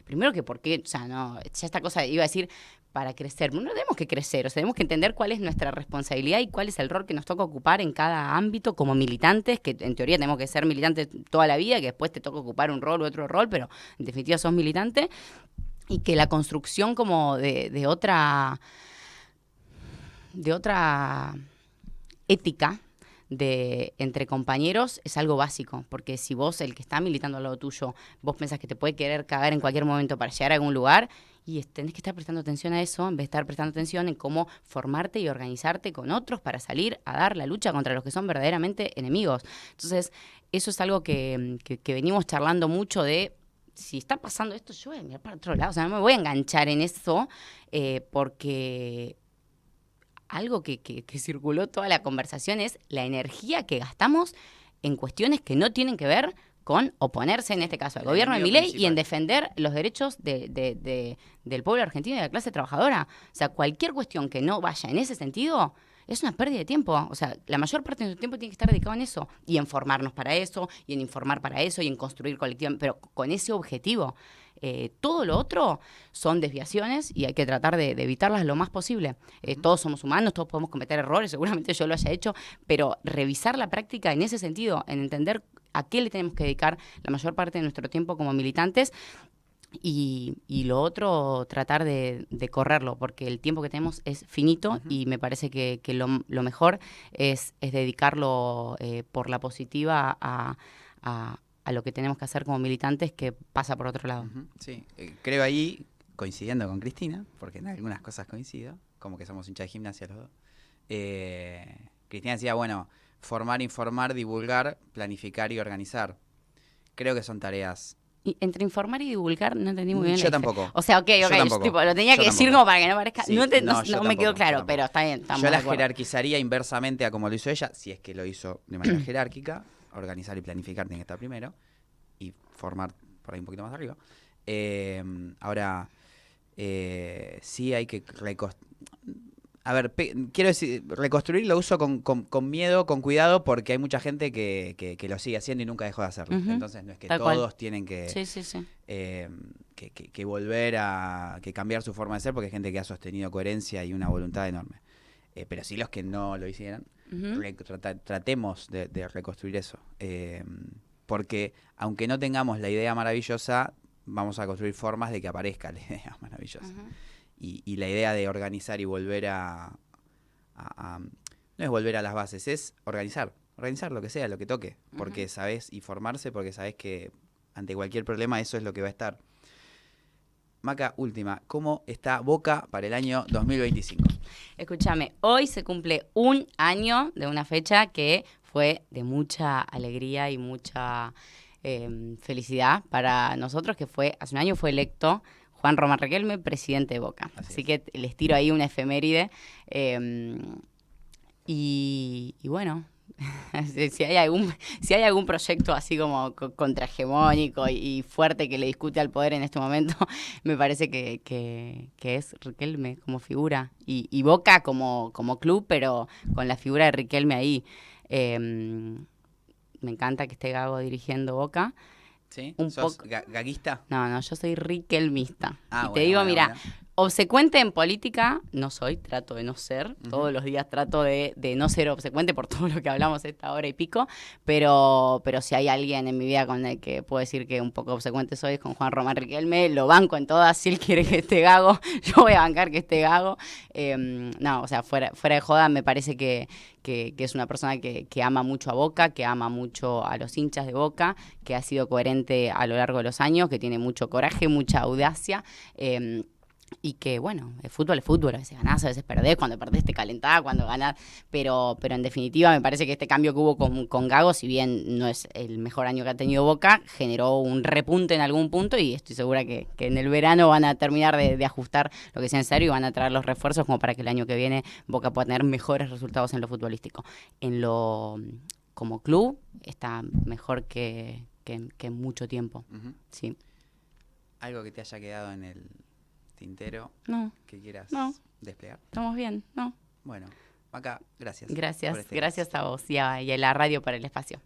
primero que por qué, o sea, no, ya esta cosa iba a decir para crecer, no tenemos que crecer, o sea, tenemos que entender cuál es nuestra responsabilidad y cuál es el rol que nos toca ocupar en cada ámbito como militantes, que en teoría tenemos que ser militantes toda la vida, que después te toca ocupar un rol u otro rol, pero en definitiva sos militante, y que la construcción como de otra ética entre compañeros es algo básico, porque si vos, el que está militando al lado tuyo, vos pensás que te puede querer cagar en cualquier momento para llegar a algún lugar, y tenés que estar prestando atención a eso, en vez de estar prestando atención en cómo formarte y organizarte con otros para salir a dar la lucha contra los que son verdaderamente enemigos. Entonces, eso es algo que venimos charlando mucho de, si está pasando esto, yo voy a mirar para otro lado, o sea, no me voy a enganchar en eso, porque... algo que circuló toda la conversación es la energía que gastamos en cuestiones que no tienen que ver con oponerse, en este caso, al gobierno de Milei y en defender los derechos del pueblo argentino y de la clase trabajadora. O sea, cualquier cuestión que no vaya en ese sentido es una pérdida de tiempo. O sea, la mayor parte de nuestro tiempo tiene que estar dedicado en eso y en formarnos para eso y en informar para eso y en construir colectivamente, pero con ese objetivo. Todo lo otro son desviaciones y hay que tratar de evitarlas lo más posible. Todos somos humanos, todos podemos cometer errores, seguramente yo lo haya hecho, pero revisar la práctica en ese sentido, en entender a qué le tenemos que dedicar la mayor parte de nuestro tiempo como militantes y lo otro, tratar de correrlo, porque el tiempo que tenemos es finito y me parece que lo mejor es dedicarlo por la positiva a lo que tenemos que hacer como militantes, que pasa por otro lado. Sí, creo ahí coincidiendo con Cristina, porque en algunas cosas coincido, como que somos hinchas de Gimnasia los dos. Cristina decía, bueno, formar, informar, divulgar, planificar y organizar. Creo que son tareas. Y entre informar y divulgar no entendí muy bien Yo tampoco. O sea, ok, Yo tampoco. tipo, lo tenía Yo que decir tampoco. como para que no parezca... Sí, no yo me tampoco, quedó claro, yo pero está bien, estamos Yo de la acuerdo. jerarquizaría inversamente a como lo hizo ella, si es que lo hizo de manera jerárquica. Organizar y planificar tiene que estar primero. Y formar por ahí un poquito más arriba. Ahora, sí hay que a ver, quiero decir, reconstruir lo uso con miedo, con cuidado, porque hay mucha gente que lo sigue haciendo y nunca dejó de hacerlo. Entonces no es que Tal todos cual. tienen que, Sí. que volver a que cambiar su forma de ser, porque hay gente que ha sostenido coherencia y una voluntad enorme. Pero sí los que no lo hicieran, tratemos de reconstruir eso. Porque aunque no tengamos la idea maravillosa, vamos a construir formas de que aparezca la idea maravillosa. Y la idea de organizar y volver no es volver a las bases, es organizar lo que sea, lo que toque, porque sabés, y formarse porque sabés que ante cualquier problema eso es lo que va a estar. Maca, última, ¿cómo está Boca para el año 2025? Escúchame, hoy se cumple un año de una fecha que fue de mucha alegría y mucha felicidad para nosotros, que hace un año fue electo Juan Román Riquelme, presidente de Boca. Así que les tiro ahí una efeméride. Y bueno, si hay algún proyecto así como contrahegemónico y fuerte que le discute al poder en este momento, me parece que es Riquelme como figura y Boca como club, pero con la figura de Riquelme ahí. Me encanta que esté Gago dirigiendo Boca. ¿Sí? Un ¿Sos poco... gaguista? No, yo soy riquelmista. Y te bueno, digo, bueno, mira, bueno. obsecuente en política no soy, trato de no ser. Todos los días trato de no ser obsecuente por todo lo que hablamos esta hora y pico. Pero si hay alguien en mi vida con el que puedo decir que un poco obsecuente soy, es con Juan Román Riquelme. Lo banco en todas. Si él quiere que esté Gago, yo voy a bancar que esté Gago. No, o sea, fuera de joda, me parece que es una persona que ama mucho a Boca, que ama mucho a los hinchas de Boca, que ha sido coherente a lo largo de los años, que tiene mucho coraje, mucha audacia. Y que, bueno, el fútbol es fútbol, a veces ganás, a veces perdés, cuando perdés te calentás, cuando ganás, pero en definitiva me parece que este cambio que hubo con Gago, si bien no es el mejor año que ha tenido Boca, generó un repunte en algún punto y estoy segura que en el verano van a terminar de ajustar lo que sea necesario y van a traer los refuerzos como para que el año que viene Boca pueda tener mejores resultados en lo futbolístico. Como club está mejor que en mucho tiempo. Sí. ¿Algo que te haya quedado en el tintero que quieras desplegar? Estamos bien, ¿no? Bueno, Maca, gracias. Gracias a vos y a la radio por el espacio.